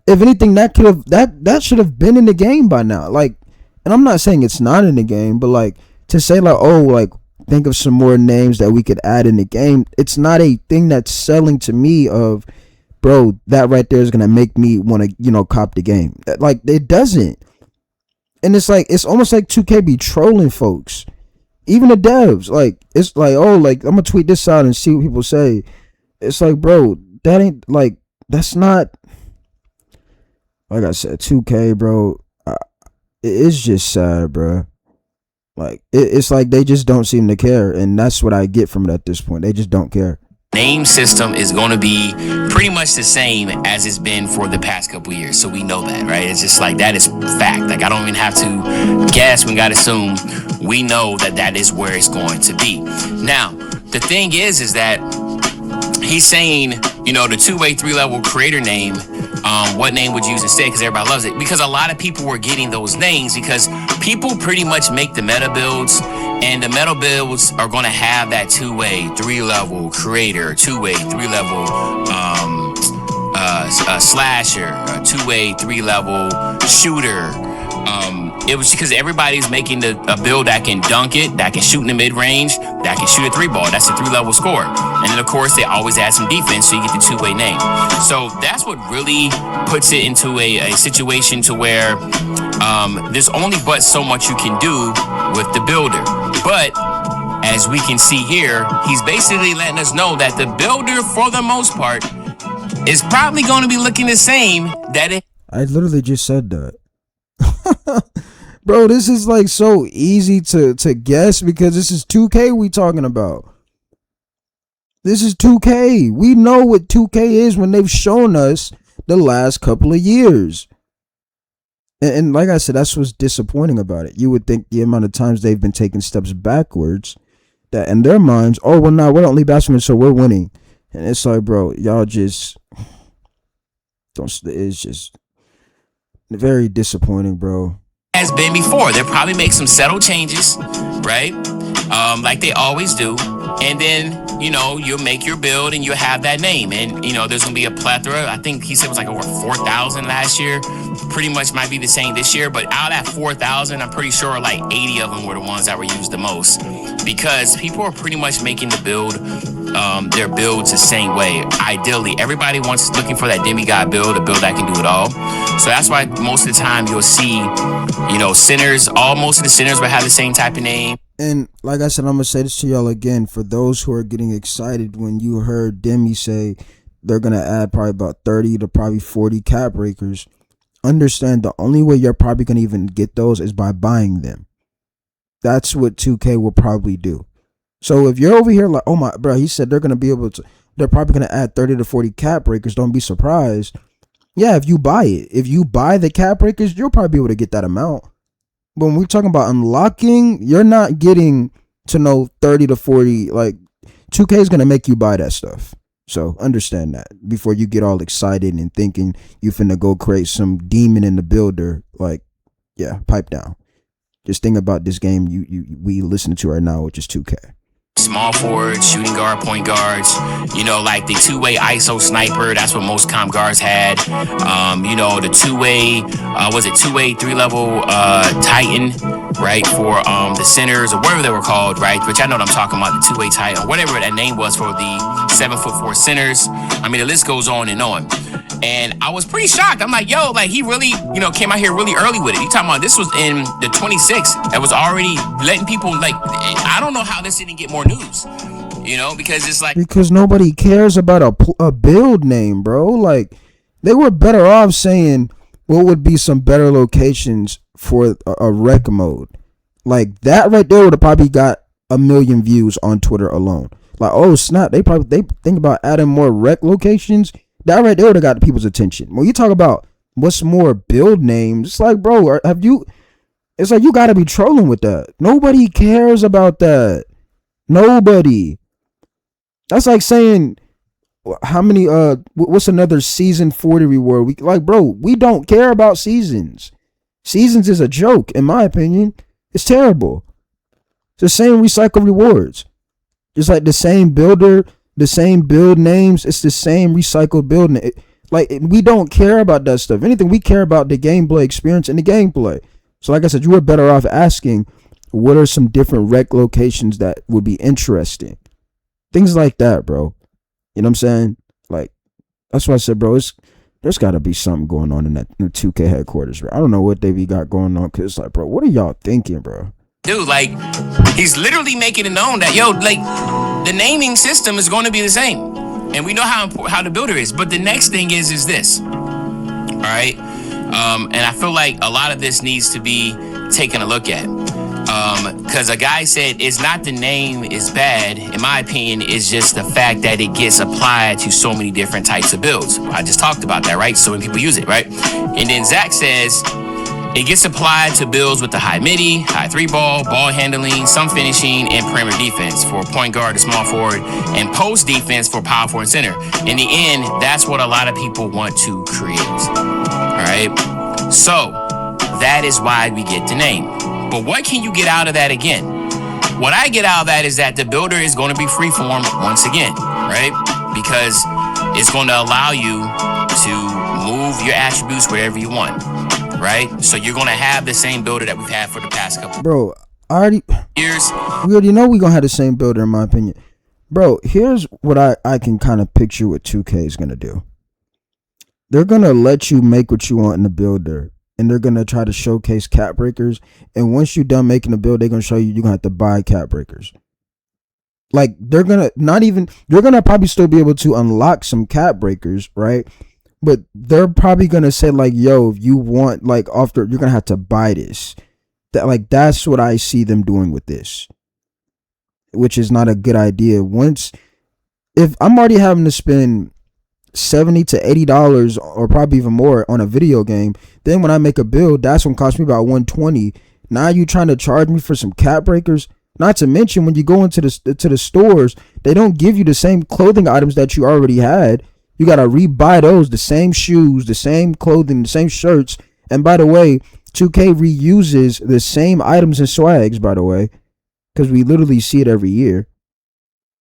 [SPEAKER 1] If anything, that should have been in the game by now. Like, and I'm not saying it's not in the game, but like, to say like, oh, like, think of some more names that we could add in the game. It's not a thing that's selling to me of, bro, that right there is gonna make me want to, cop the game. Like, it doesn't. And it's like, it's almost like 2K be trolling folks, even the devs. Like, it's like, oh, like, I'm gonna tweet this out and see what people say. It's like, bro, that ain't, like, that's not, like I said, 2K, bro. It's just sad, bro. Like, it's like they just don't seem to care, and that's what I get from it at this point. They just don't care.
[SPEAKER 2] Name system is going to be pretty much the same as it's been for the past couple years, so we know that, right? It's just like, that is fact. Like, I don't even have to guess. We gotta assume. We know that is where it's going to be. Now, the thing is that he's saying, the two-way, three-level creator name, what name would you use instead? Because everybody loves it. Because a lot of people were getting those names because people pretty much make the meta builds, and the meta builds are going to have that two-way, three-level creator, two-way, three-level slasher, two-way, three-level shooter. It was because everybody's making a build that can dunk it, that can shoot in the mid-range, that can shoot a three ball. That's a three-level score. And then, of course, they always add some defense, so you get the two-way name. So that's what really puts it into a situation to where there's only but so much you can do with the builder. But as we can see here, he's basically letting us know that the builder, for the most part, is probably going to be looking the same.
[SPEAKER 1] I literally just said that. Bro, this is like so easy to guess because this is 2K we talking about. This is 2K. We know what 2K is when they've shown us the last couple of years. And like I said, that's what's disappointing about it. You would think the amount of times they've been taking steps backwards, that in their minds, oh, well, now we're only basketball, so we're winning. And it's like, bro, y'all just don't. It's just very disappointing, bro.
[SPEAKER 2] Has been before. They'll probably make some subtle changes, right? Like they always do. And then, you'll make your build and you'll have that name. And, there's going to be a plethora. I think he said it was like over 4,000 last year. Pretty much might be the same this year. But out of that 4,000, I'm pretty sure like 80 of them were the ones that were used the most. Because people are pretty much making the build, their builds the same way. Ideally, everybody looking for that demigod build, a build that can do it all. So that's why most of the time you'll see, centers, most of the centers will have the same type of name.
[SPEAKER 1] And like I said, I'm going to say this to y'all again. For those who are getting excited when you heard Demi say they're going to add probably about 30 to probably 40 cap breakers, understand the only way you're probably going to even get those is by buying them. That's what 2K will probably do. So if you're over here like, oh my, bro, he said they're going to be able to, they're probably going to add 30 to 40 cap breakers. Don't be surprised. Yeah, if you buy it, if you buy the cap breakers, you'll probably be able to get that amount. But when we're talking about unlocking, you're not getting to know 30 to 40. Like 2K is gonna make you buy that stuff. So understand that before you get all excited and thinking you finna go create some demon in the builder. Like, yeah, pipe down. Just think about this game we listening to right now, which is 2K.
[SPEAKER 2] Small forwards, shooting guard, point guards, like the two-way ISO sniper. That's what most comp guards had. The two-way, was it two-way, three-level Titan, right? For the centers or whatever they were called, right? Which I know what I'm talking about, the two-way Titan, or whatever that name was for the 7'4" centers. I mean, the list goes on and on. And I was pretty shocked. I'm like, yo, like he really, came out here really early with it. You talking about this was in the 26th. That was already letting people like, I don't know how this didn't get more news, because it's like.
[SPEAKER 1] Because nobody cares about a build name, bro. Like, they were better off saying what would be some better locations for a rec mode. Like, that right there would have probably got 1 million views on Twitter alone. Like, oh snap, they think about adding more rec locations. That right there would have got people's attention. When you talk about what's more build names, it's like, bro, it's like you gotta be trolling with that. Nobody cares about that. Nobody. That's like saying how many what's another season 40 reward? We don't care about seasons. Seasons is a joke, in my opinion. It's terrible. It's the same recycle rewards. Just like the same builder, the same build names, it's the same recycled build name. Like, we don't care about that stuff. Anything, we care about the gameplay experience and the gameplay. So like I said, you were better off asking what are some different rec locations that would be interesting. Things like that, bro. You know what I'm saying? Like, that's why I said, bro, there's got to be something going on in the 2K headquarters, bro. I don't know what they got going on, because it's like, bro, what are y'all thinking, bro?
[SPEAKER 2] Dude, like, he's literally making it known that, yo, like, the naming system is going to be the same. And we know how the builder is. But the next thing is this. All right? And I feel like a lot of this needs to be taken a look at. Because a guy said it's not the name is bad. In my opinion, it's just the fact that it gets applied to so many different types of builds. I just talked about that, right? So many people use it, right? And then Zach says it gets applied to builds with the high midi, high three ball handling, some finishing, and perimeter defense for point guard to small forward, and post defense for power forward and center. In the end, that's what a lot of people want to create. All right? So that is why we get the name. But what can you get out of that again? What I get out of that is that the builder is going to be freeform once again, right? Because it's going to allow you to move your attributes wherever you want. Right? So you're going to have the same builder that we've had for the past couple
[SPEAKER 1] years. We already know we're going to have the same builder, in my opinion. Bro, here's what I can kind of picture what 2K is going to do. They're going to let you make what you want in the builder, and they're going to try to showcase cap breakers. And once you're done making the build, they're going to show you're going to have to buy cap breakers. Like, you're going to probably still be able to unlock some cap breakers, right? But they're probably going to say, like, yo, if you want, like, after, you're going to have to buy this. That's what I see them doing with this, which is not a good idea. If I'm already having to spend $70 to $80 or probably even more on a video game, then when I make a build, that's going to cost me about $120. Now you trying to charge me for some cap breakers? Not to mention, when you go into the stores, they don't give you the same clothing items that you already had. You got to rebuy those, the same shoes, the same clothing, the same shirts. And by the way, 2K reuses the same items and swags, by the way, because we literally see it every year.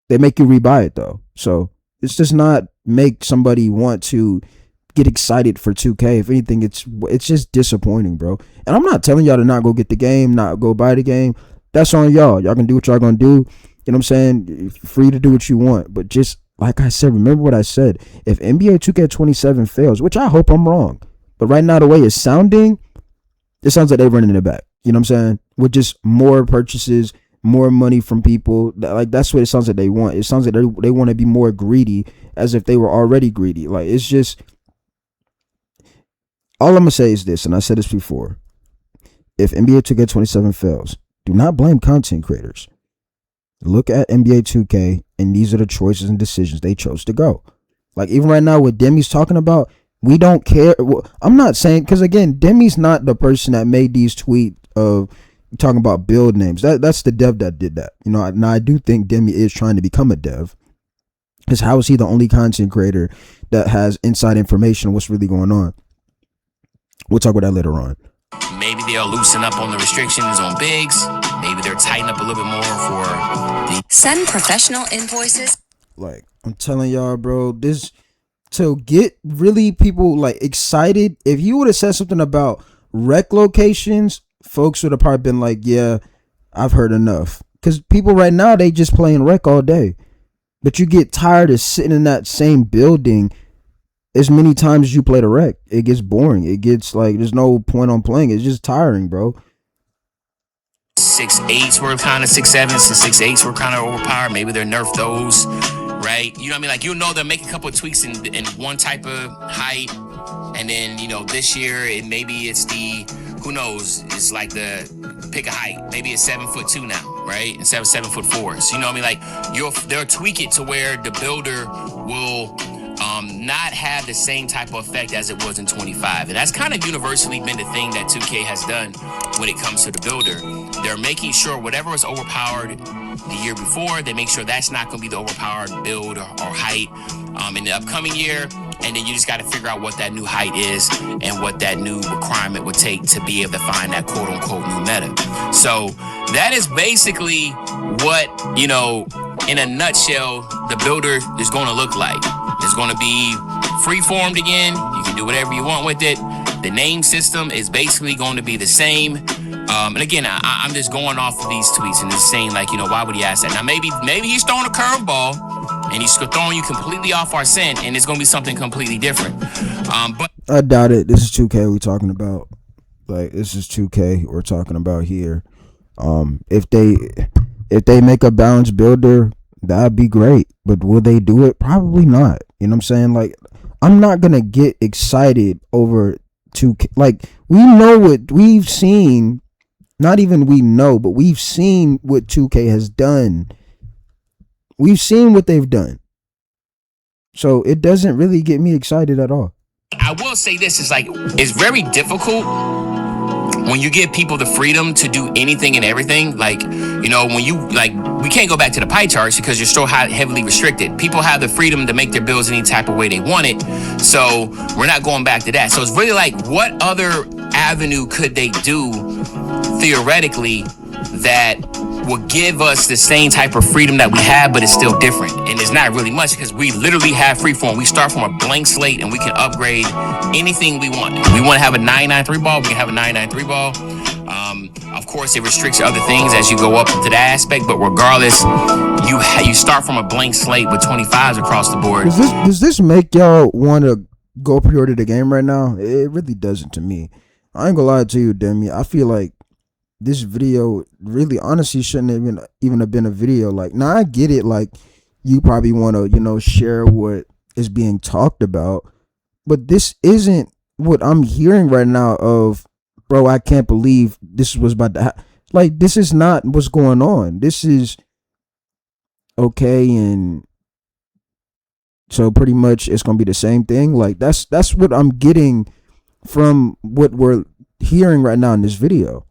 [SPEAKER 1] They make you rebuy it, though. So it's just not make somebody want to get excited for 2K. If anything, it's just disappointing, bro. And I'm not telling y'all to not go get the game, not go buy the game. That's on y'all. Y'all can do what y'all gonna do. You know what I'm saying? You're free to do what you want. But just like I said, remember what I said. If NBA 2K27 fails, which I hope I'm wrong, but right now the way it's sounding, it sounds like they're running it back. You know what I'm saying? With just more purchases, more money from people. Like, that's what it sounds like they want. It sounds like they want to be more greedy, as if they were already greedy. Like, it's just, all I'm gonna say is this, and I said this before. If NBA 2K27 fails, do not blame content creators. Look at NBA 2K, and these are the choices and decisions they chose to go. Like, even right now, what Demi's talking about, We don't care. Well, I'm not saying, because again, Demi's not the person that made these tweets of talking about build names. That's the dev that did that. You know, now I do think Demi is trying to become a dev. Because how is he the only content creator that has inside information on what's really going on? We'll talk about that later on.
[SPEAKER 2] Maybe they'll loosen up on the restrictions on bigs. Maybe they'll tighten up a little bit more for the
[SPEAKER 3] send professional invoices.
[SPEAKER 1] Like, I'm telling y'all, bro, this to get really people like excited. If you would have said something about rec locations, folks would have probably been like, yeah, I've heard enough. Because people right now, they just playing rec all day. But you get tired of sitting in that same building as many times as you play the rec. It gets boring. It gets like, there's no point on playing. It's just tiring, bro.
[SPEAKER 2] 6'8s were kind of 6'7s, and 6'8s were kind of overpowered. Maybe they're nerfed those, right? You know what I mean? Like, they'll make a couple of tweaks in one type of height. And then, this year, it's the, who knows? It's like pick a height. Maybe it's 7'2" now, right? Instead of 7'4". So, you know what I mean? Like, they'll tweak it to where the builder will not have the same type of effect as it was in 25. And that's kind of universally been the thing that 2K has done when it comes to the builder. They're making sure whatever was overpowered the year before, they make sure that's not going to be the overpowered build or height in the upcoming year. And then you just got to figure out what that new height is and what that new requirement would take to be able to find that quote unquote new meta. So that is basically what, in a nutshell, the builder is going to look like. It's going to be free-formed again. You can do whatever you want with it. The name system is basically going to be the same. And again, I'm just going off of these tweets and just saying, like, why would he ask that? Now, maybe he's throwing a curveball and he's throwing you completely off our scent, and it's going to be something completely different. But
[SPEAKER 1] I doubt it. This is 2K we're talking about. Like, this is 2K we're talking about here. If they make a balanced builder, that'd be great. But will they do it? Probably not. You know what I'm saying? Like, I'm not gonna get excited over 2K. Like, we know what we've seen. Not even we know, but we've seen what 2K has done. We've seen what they've done. So it doesn't really get me excited at all.
[SPEAKER 2] I will say this, it's very difficult when you give people the freedom to do anything and everything. Like, when you, like, we can't go back to the pie charts because you're still heavily restricted. People have the freedom to make their builds any type of way they want it. So we're not going back to that. So it's really like, what other avenue could they do theoretically that will give us the same type of freedom that we have, but it's still different? And it's not really much, because we literally have freeform. We start from a blank slate and we can upgrade anything we want. If we want to have a 99.3 ball, we can have a 99.3 ball. Of course, it restricts other things as you go up into that aspect, but regardless, you start from a blank slate with 25s across the board.
[SPEAKER 1] Does this make y'all want to go pre-order the game right now? It really doesn't to me. I ain't gonna lie to you, Demi. I feel like this video really honestly shouldn't even have been a video. Like, now I get it, like, you probably want to share what is being talked about, but this isn't what I'm hearing right now of, bro, I can't believe this was about to happen. Like, this is not what's going on. This is okay, and so pretty much it's gonna be the same thing. Like, that's what I'm getting from what we're hearing right now in this video.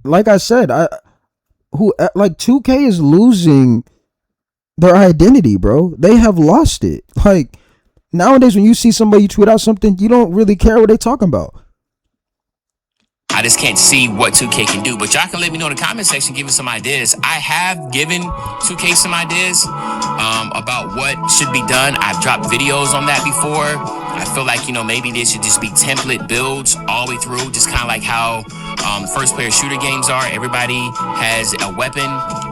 [SPEAKER 1] Like I said, 2K is losing their identity, bro. They have lost it. Like, nowadays when you see somebody tweet out something, you don't really care what they talking about.
[SPEAKER 2] I just can't see what 2K can do, but y'all can let me know in the comment section, give us some ideas. I have given 2K some ideas about what should be done. I've dropped videos on that before. I feel like, maybe they should just be template builds all the way through, just kind of like how first player shooter games are. Everybody has a weapon,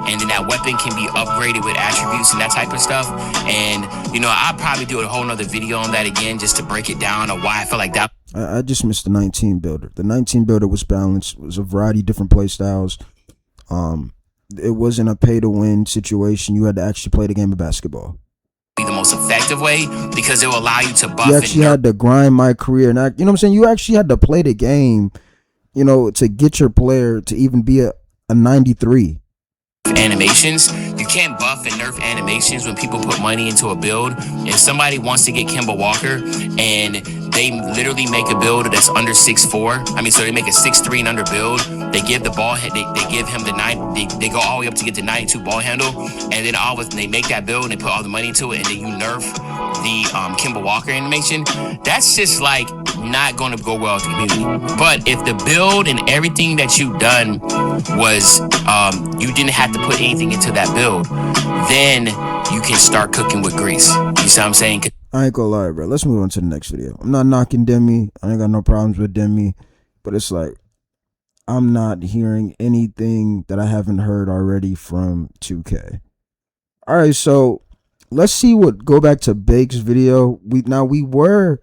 [SPEAKER 2] and then that weapon can be upgraded with attributes and that type of stuff. And, I'll probably do a whole nother video on that again, just to break it down of why I feel like that.
[SPEAKER 1] I just missed the 19 builder. The 19 builder was balanced. It was a variety of different play styles. It wasn't a pay to win situation. You had to actually play the game of basketball.
[SPEAKER 2] Be the most effective way, because it will allow you to buff.
[SPEAKER 1] You actually had to grind my career, and you know what I'm saying? You actually had to play the game, to get your player to even be a 93.
[SPEAKER 2] animations. You can't buff and nerf animations when people put money into a build. If somebody wants to get Kemba Walker and they literally make a build that's under 6'4", so they make a 6'3" and under build. They give the ball, they give him the they go all the way up to get the 92 ball handle, and then all of they make that build and they put all the money into it, and then you nerf the Kemba Walker animation. That's just like not going to go well with the community. But if the build and everything that you done was you didn't have to put anything into that build, then you can start cooking with grease. You see what I'm saying?
[SPEAKER 1] I ain't gonna lie, bro. Let's move on to the next video. I'm not knocking Demi. I ain't got no problems with Demi, but it's like I'm not hearing anything that I haven't heard already from 2K. All right, so let's see go back to Bake's video. We were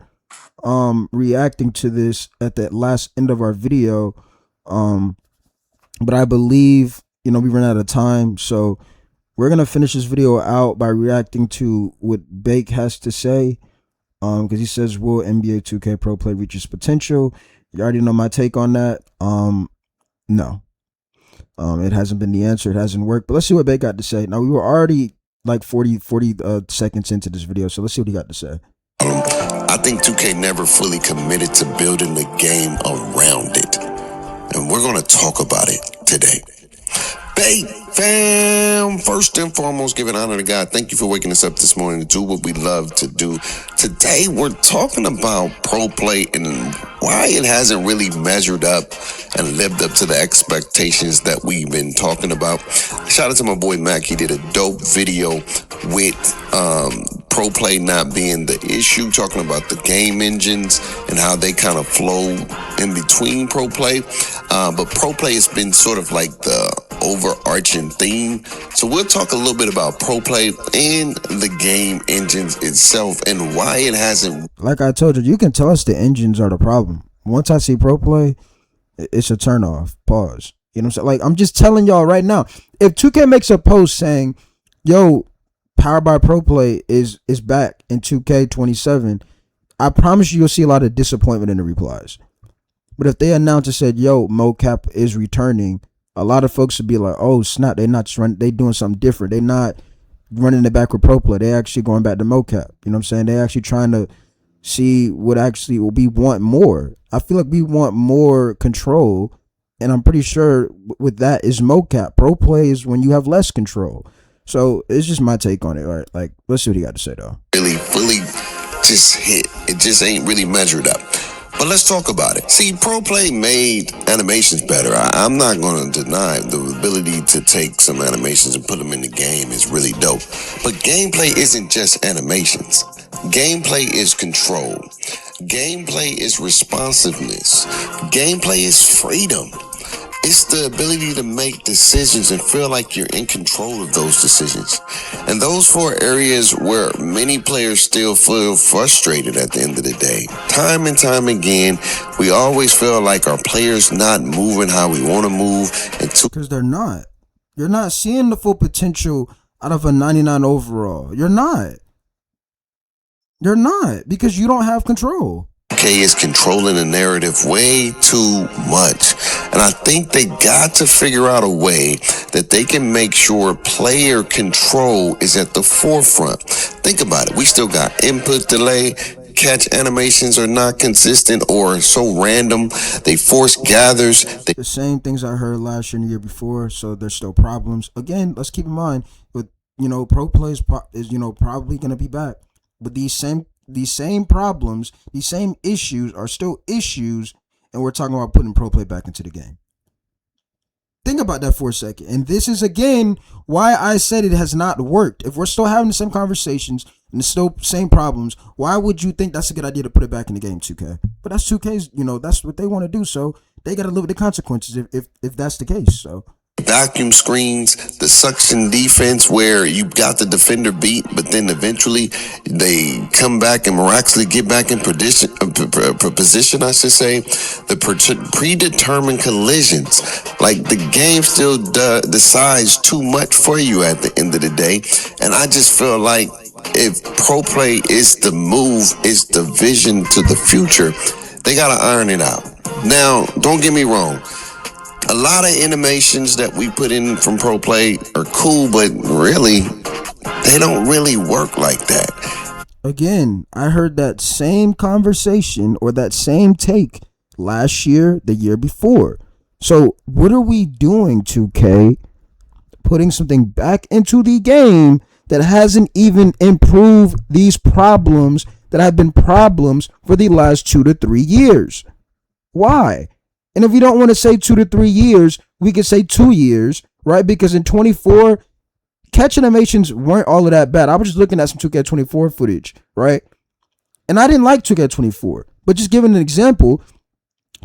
[SPEAKER 1] reacting to this at the last end of our video, but I believe we ran out of time, so we're gonna finish this video out by reacting to what Bake has to say, because he says, will NBA 2K Pro Play reach its potential? You already know my take on that. No, it hasn't been the answer. It hasn't worked, but let's see what Bake got to say. Now, we were already like 40 seconds into this video, so let's see what he got to say.
[SPEAKER 4] I think 2K never fully committed to building the game around it, and we're going to talk about it today. Bake fam, first and foremost, giving honor to God. Thank you for waking us up this morning to do what we love to do. Today, we're talking about pro play and why it hasn't really measured up and lived up to the expectations that we've been talking about. Shout out to my boy Mac. He did a dope video with pro play not being the issue, talking about the game engines and how they kind of flow in between pro play. But pro play has been sort of like the overarching theme. So we'll talk a little bit about pro play and the game engines itself and why it hasn't.
[SPEAKER 1] Like I told you can tell us the engines are the problem. Once I see pro play, it's a turn off. Pause. You know what I'm saying? Like, I'm just telling y'all right now, if 2K makes a post saying, yo, Powered by Pro Play is back in 2K27, I promise you'll see a lot of disappointment in the replies. But if they announce and said, yo, mocap is returning, a lot of folks would be like, oh snap, they doing something different. They not running it back with Pro Play. They actually going back to mocap. You know what I'm saying? They actually trying to see what we want more. I feel like we want more control, and I'm pretty sure with that is mocap. Pro Play is when you have less control. So it's just my take on it. All right, like, let's see what he got to say though.
[SPEAKER 4] Really just hit. It just ain't really measured up. But let's talk about it. See, Pro Play made animations better. I'm not going to deny the ability to take some animations and put them in the game is really dope. But gameplay isn't just animations. Gameplay is control. Gameplay is responsiveness. Gameplay is freedom. It's the ability to make decisions and feel like you're in control of those decisions. And those four areas where many players still feel frustrated at the end of the day. Time and time again, we always feel like our players not moving how we want to move.
[SPEAKER 1] Because they're not. You're not seeing the full potential out of a 99 overall. You're not. You're not, because you don't have control.
[SPEAKER 4] Is controlling the narrative way too much. And I think they got to figure out a way that they can make sure player control is at the forefront. Think about it. We still got input delay. Catch animations are not consistent or so random. They force gathers.
[SPEAKER 1] The same things I heard last year and the year before, so there's still problems. Again, let's keep in mind, with Pro Play is probably going to be back. But these same problems, these same issues are still issues, and we're talking about putting Pro Play back into the game. Think about that for a second. And this is, again, why I said it has not worked. If we're still having the same conversations and the still same problems, why would you think that's a good idea to put it back in the game, 2K? But that's 2K's, that's what they want to do, so they got to live with the consequences if that's the case, so.
[SPEAKER 4] Vacuum screens, the suction defense where you got the defender beat, but then eventually they come back and miraculously get back in position, I should say. The predetermined collisions, like the game still decides too much for you at the end of the day. And I just feel like if Pro Play is the move, is the vision to the future, they got to iron it out. Now, don't get me wrong. A lot of animations that we put in from Pro Play are cool, but really, they don't really work like that.
[SPEAKER 1] Again, I heard that same conversation or that same take last year, the year before. So, what are we doing, 2K? Putting something back into the game that hasn't even improved these problems that have been problems for the last 2 to 3 years. Why? And if we don't want to say 2 to 3 years, we could say 2 years, right? Because in 24, catch animations weren't all of that bad. I was just looking at some 2K24 footage, right? And I didn't like 2K24. But just giving an example,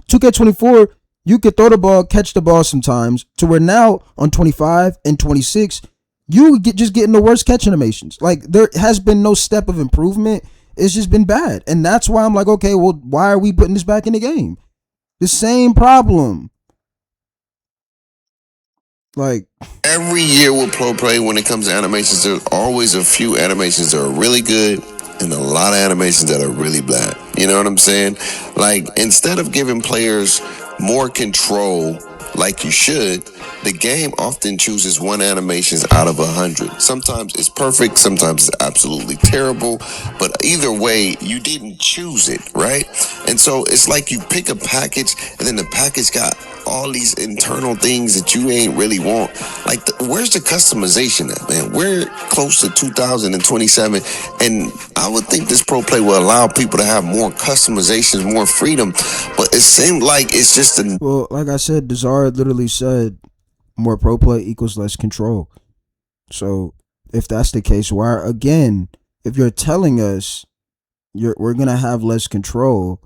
[SPEAKER 1] 2K24, you could throw the ball, catch the ball sometimes, to where now on 25 and 26, you just getting the worst catch animations. Like, there has been no step of improvement. It's just been bad. And that's why I'm like, okay, well, why are we putting this back in the game? The same problem. Like,
[SPEAKER 4] every year with Pro Play, when it comes to animations, there's always a few animations that are really good and a lot of animations that are really bad. You know what I'm saying? Like, instead of giving players more control like you should, the game often chooses one animation out of 100. Sometimes it's perfect, sometimes it's absolutely terrible, but either way, you didn't choose it, right? And so it's like you pick a package, and then the package got all these internal things that you ain't really want. Like, where's the customization at, man? We're close to 2027, and I would think this Pro Play will allow people to have more customizations, more freedom, but it seemed like it's just a...
[SPEAKER 1] Well, like I said, Desire literally said more Pro Play equals less control. So if that's the case, why, again, if you're telling us we're going to have less control,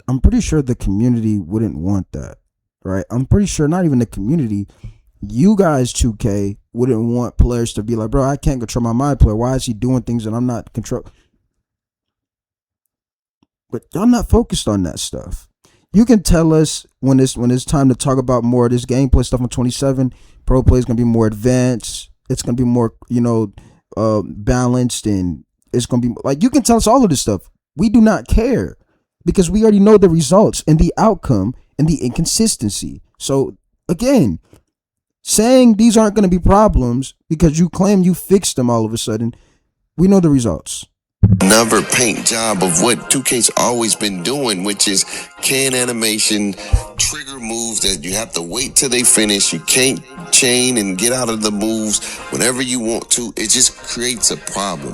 [SPEAKER 1] I'm pretty sure the community wouldn't want that, right? I'm pretty sure not even the community, you guys, 2K, wouldn't want players to be like, bro, I can't control my player. Why is he doing things that I'm not control? But y'all not focused on that stuff. You can tell us when it's time to talk about more of this gameplay stuff on 27. Pro Play is gonna be more advanced. It's gonna be more, balanced, and it's gonna be like, you can tell us all of this stuff. We do not care because we already know the results and the outcome and the inconsistency. So again, saying these aren't gonna be problems because you claim you fixed them all of a sudden, we know the results.
[SPEAKER 4] Another paint job of what 2K's always been doing, which is can animation, trigger moves that you have to wait till they finish. You can't chain and get out of the moves whenever you want to. It just creates a problem.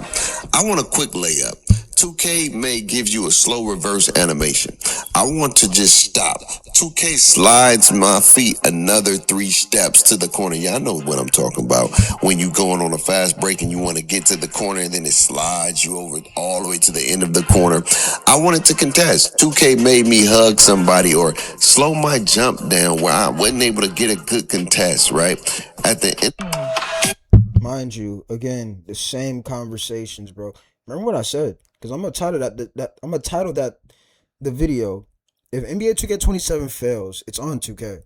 [SPEAKER 4] I want a quick layup. 2K may give you a slow reverse animation. I want to just stop. 2K slides my feet another 3 steps to the corner. Y'all know what I'm talking about. When you going on a fast break and you want to get to the corner and then it slides you over all the way to the end of the corner. I wanted to contest. 2K made me hug somebody or slow my jump down where I wasn't able to get a good contest, right? At the end.
[SPEAKER 1] Mind you, again, the same conversations, bro. Remember what I said? Because I'm gonna title that the video. If NBA 2K27 fails, it's on 2K.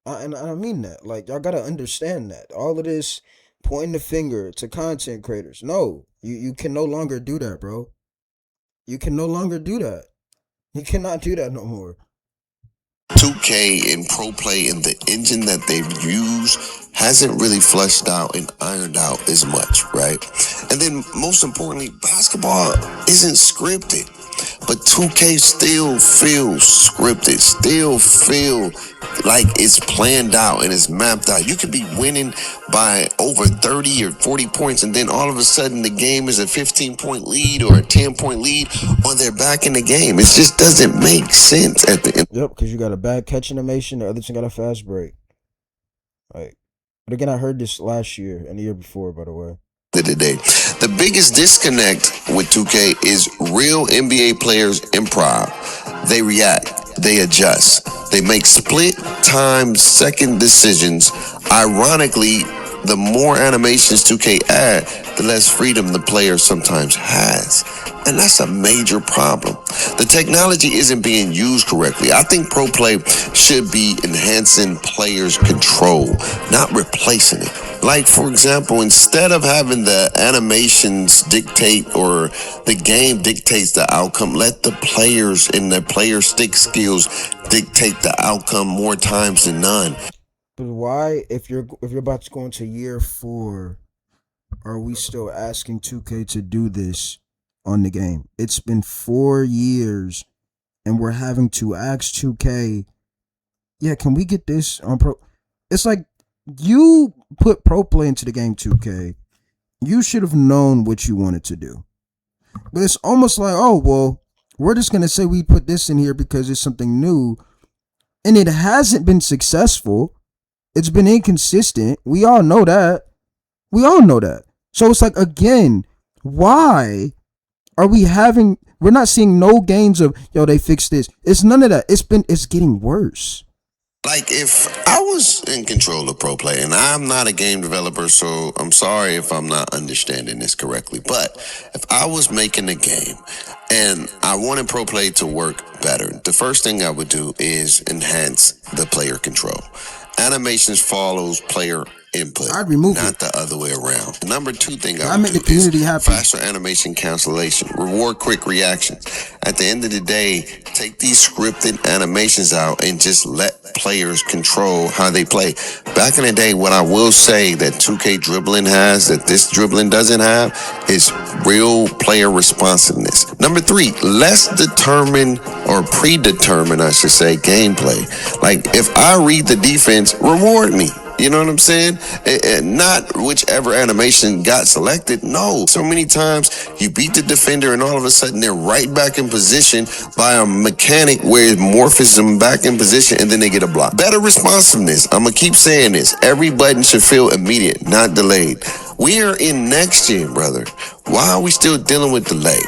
[SPEAKER 1] And I mean that. Like, y'all gotta understand that. All of this pointing the finger to content creators. No, you can no longer do that, bro. You can no longer do that. You cannot do that no more.
[SPEAKER 4] 2K and Pro Play and the engine that they've used hasn't really fleshed out and ironed out as much, right? And then most importantly, basketball isn't scripted, but 2K still feels scripted, still feel like it's planned out and it's mapped out. You could be winning by over 30 or 40 points, and then all of a sudden the game is a 15-point lead or a 10-point lead, or they're back in the game. It just doesn't make sense at the end.
[SPEAKER 1] Yep, because you got a bad catch animation, the other team got a fast break. Like, but again, I heard this last year and the year before, by the way.
[SPEAKER 4] Today, the biggest disconnect with 2K is real NBA players improv. They react, they adjust, they make split time second decisions. Ironically, the more animations 2K add, the less freedom the player sometimes has. And that's a major problem. The technology isn't being used correctly. I think Pro Play should be enhancing players' control, not replacing it. Like, for example, instead of having the animations dictate or the game dictates the outcome, let the players and the player stick skills dictate the outcome more times than none.
[SPEAKER 1] But why, if you're about to go into year 4, are we still asking 2K to do this on the game? It's been 4 years, and we're having to ask 2K, yeah, can we get this on pro? It's like you put pro play into the game, 2K. You should have known what you wanted to do. But it's almost like, oh, well, we're just going to say we put this in here because it's something new. And it hasn't been successful. It's been inconsistent. We all know that. So it's like, again, why are we're not seeing no gains of, yo, they fixed this. It's none of that. It's getting worse.
[SPEAKER 4] Like, if I was in control of Pro Play, and I'm not a game developer, so I'm sorry if I'm not understanding this correctly, but if I was making a game and I wanted Pro Play to work better, the first thing I would do is enhance the player control. Animations follows player input,
[SPEAKER 1] I'd remove
[SPEAKER 4] not
[SPEAKER 1] it.
[SPEAKER 4] the other way around. The number 2 thing I
[SPEAKER 1] I'd
[SPEAKER 4] would
[SPEAKER 1] make
[SPEAKER 4] do
[SPEAKER 1] the community
[SPEAKER 4] is
[SPEAKER 1] happy.
[SPEAKER 4] faster animation cancellation, reward quick reactions. At the end of the day, take these scripted animations out and just let players control how they play. Back in the day, what I will say that 2K dribbling has that this dribbling doesn't have is real player responsiveness. Number 3, less determined or predetermined, I should say, gameplay. Like, if I read the defense, reward me. You know what I'm saying? And not whichever animation got selected. No. So many times you beat the defender and all of a sudden they're right back in position by a mechanic where it morphs them back in position and then they get a block. Better responsiveness. I'm going to keep saying this. Every button should feel immediate, not delayed. We are in next gen, brother. Why are we still dealing with delay?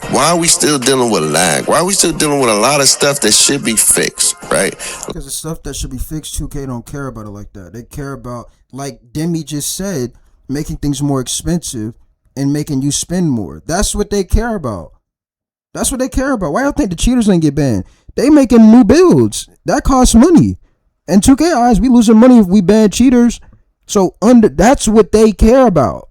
[SPEAKER 4] Why are we still dealing with lag? Why are we still dealing with a lot of stuff that should be fixed, right?
[SPEAKER 1] Because the stuff that should be fixed, 2K don't care about it like that. They care about, like Demi just said, making things more expensive and making you spend more. That's what they care about. Why y'all think the cheaters ain't get banned? They making new builds. That costs money. And 2K eyes, we losing money if we ban cheaters. So that's what they care about.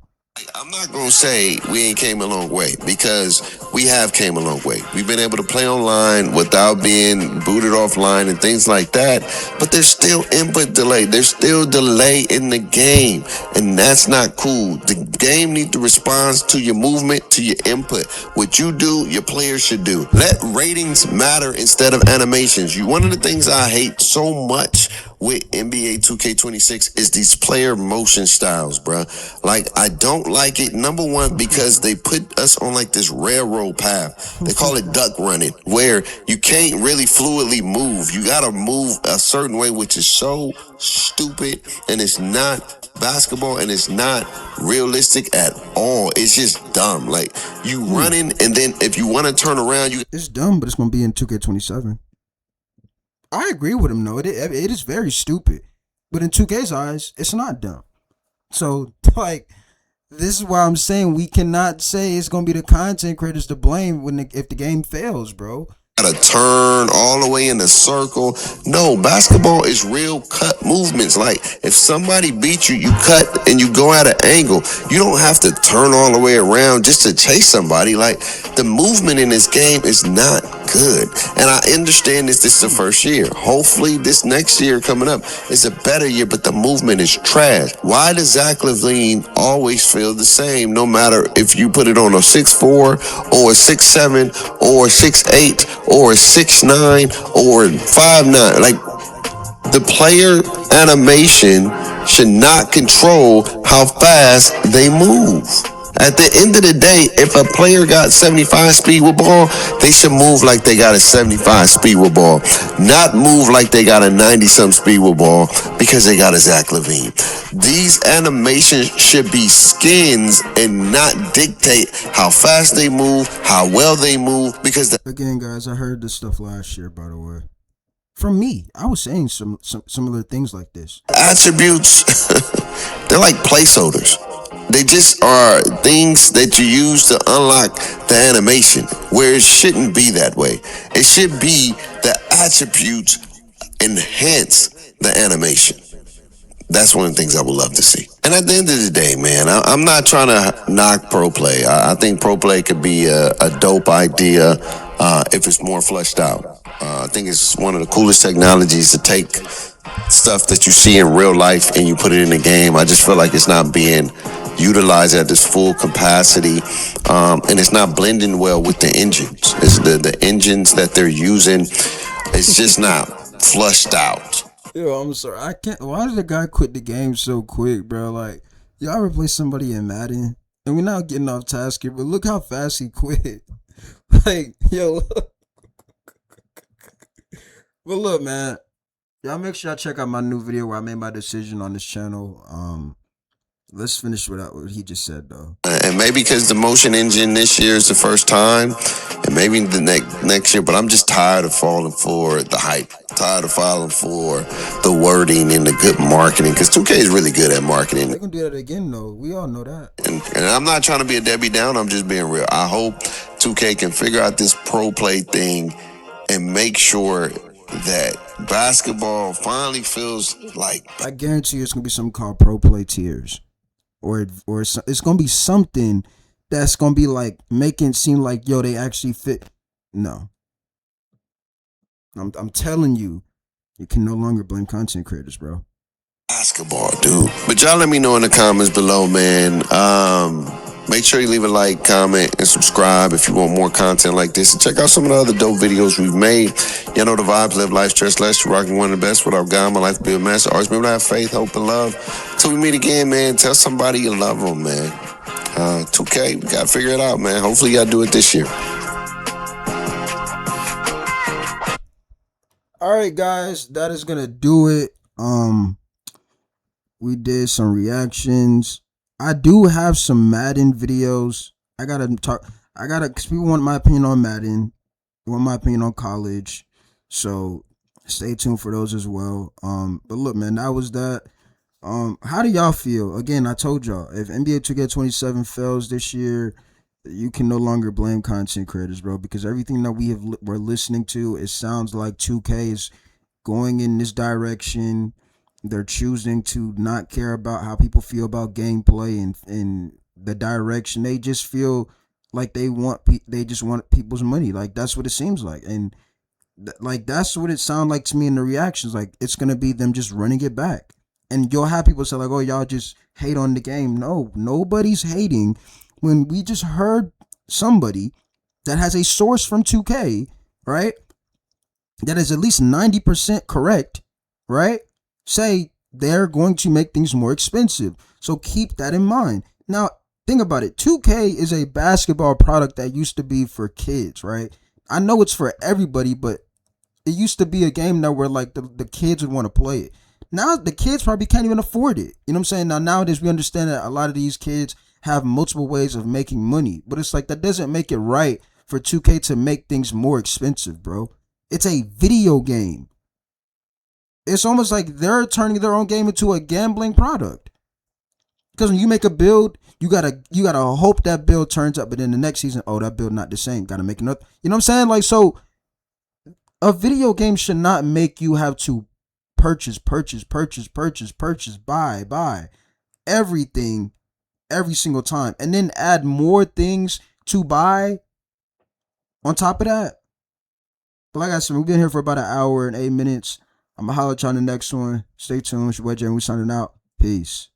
[SPEAKER 4] I'm not going to say we ain't came a long way, because we have came a long way. We've been able to play online without being booted offline and things like that, but there's still input delay. There's still delay in the game, and that's not cool. The game needs to respond to your movement, to your input. What you do, your players should do. Let ratings matter instead of animations. One of the things I hate so much with NBA 2K26 is these player motion styles, bro. Like, I don't like it. Number 1, because they put us on like this railroad path. They call it duck running, where you can't really fluidly move. You gotta move a certain way, which is so stupid, and it's not basketball, and it's not realistic at all. It's just dumb. Like, you running, and then if you want to turn around,
[SPEAKER 1] it's dumb, but it's gonna be in 2K27. I agree with him, though. It is very stupid. But in 2K's eyes, it's not dumb. So, like, this is why I'm saying we cannot say it's going to be the content creators to blame if the game fails, bro.
[SPEAKER 4] gotta turn all the way in a circle. No, basketball is real cut movements. Like, if somebody beats you, you cut and you go at an angle. You don't have to turn all the way around just to chase somebody. Like, the movement in this game is not good. And I understand this is the first year. Hopefully this next year coming up is a better year, but the movement is trash. Why does Zach LaVine always feel the same, no matter if you put it on a 6'4", or a 6'7", or a 6'8", or a 6'9", or 5'9"? Like, the player animation should not control how fast they move. At the end of the day, if a player got 75 speed with ball, they should move like they got a 75 speed with ball, not move like they got a 90-some speed with ball because they got a Zach LaVine. These animations should be skins and not dictate how fast they move, how well they move, because
[SPEAKER 1] again, guys, I heard this stuff last year, by the way. From me, I was saying some similar things like this.
[SPEAKER 4] Attributes, they're like placeholders. They just are things that you use to unlock the animation, where it shouldn't be that way. It should be the attributes enhance the animation. That's one of the things I would love to see. And at the end of the day, man, I'm not trying to knock pro play. I think pro play could be a dope idea if it's more fleshed out. I think it's one of the coolest technologies to take stuff that you see in real life and you put it in the game. I just feel like it's not being utilized at its full capacity, and it's not blending well with the engines. It's the engines that they're using. It's just not flushed out.
[SPEAKER 1] Yo, I'm sorry. I can't. Why did the guy quit the game so quick, bro? Like, y'all ever play somebody in Madden? And we're not getting off task here, but look how fast he quit. Like, yo, look. But look, man. Y'all make sure y'all check out my new video where I made my decision on this channel. Let's finish with what he just said, though.
[SPEAKER 4] And maybe because the motion engine this year is the first time, and maybe the next year, but I'm just tired of falling for the hype. Tired of falling for the wording and the good marketing, because 2K is really good at marketing.
[SPEAKER 1] They're gonna do that again, though. We all know that.
[SPEAKER 4] And I'm not trying to be a Debbie Downer, I'm just being real. I hope 2K can figure out this pro play thing and make sure that basketball finally feels like.
[SPEAKER 1] I guarantee you it's gonna be something called pro play tiers. Or it's gonna be something that's gonna be like making it seem like, yo, they actually fit. No, I'm telling you, you can no longer blame content creators, bro.
[SPEAKER 4] Basketball, dude. But y'all let me know in the comments below, man. Make sure you leave a like, comment, and subscribe if you want more content like this. And check out some of the other dope videos we've made. Y'all know the vibes, live life, stress less. You're rocking one of the best. Without God, my life will be a mess. Always remember to have faith, hope, and love. Till we meet again, man. Tell somebody you love them, man. 2K, we got to figure it out, man. Hopefully y'all do it this year.
[SPEAKER 1] All right, guys, that is gonna do it. We did some reactions. I do have some Madden videos. I gotta talk. Cause people want my opinion on Madden. They want my opinion on college. So stay tuned for those as well. But look, man, that was that. How do y'all feel? Again, I told y'all, if NBA 2K27 fails this year, you can no longer blame content creators, bro, because everything that we're listening to, it sounds like 2K is going in this direction. They're choosing to not care about how people feel about gameplay and the direction. They just feel like they just want people's money. Like, that's what it seems like. And like, that's what it sounded like to me in the reactions. Like, it's going to be them just running it back. And you'll have people say like, oh, y'all just hate on the game. No, nobody's hating. When we just heard somebody that has a source from 2K, right, that is at least 90% correct, right, say they're going to make things more expensive. So keep that in mind. Now, think about it. 2K is a basketball product that used to be for kids, right? I know it's for everybody, but it used to be a game that where like the kids would want to play it. Now the kids probably can't even afford it. You know what I'm saying? Now nowadays we understand that a lot of these kids have multiple ways of making money, but it's like that doesn't make it right for 2K to make things more expensive, bro. It's a video game. It's almost like they're turning their own game into a gambling product. Because when you make a build, you gotta hope that build turns up, but then the next season, oh, that build not the same. Gotta make another. You know what I'm saying? Like, so a video game should not make you have to purchase, buy everything every single time, and then add more things to buy on top of that. But like I said, we've been here for about 1 hour and 8 minutes. I'm gonna holler at you on the next one. Stay tuned. It's your boy Jay, we signing out. Peace.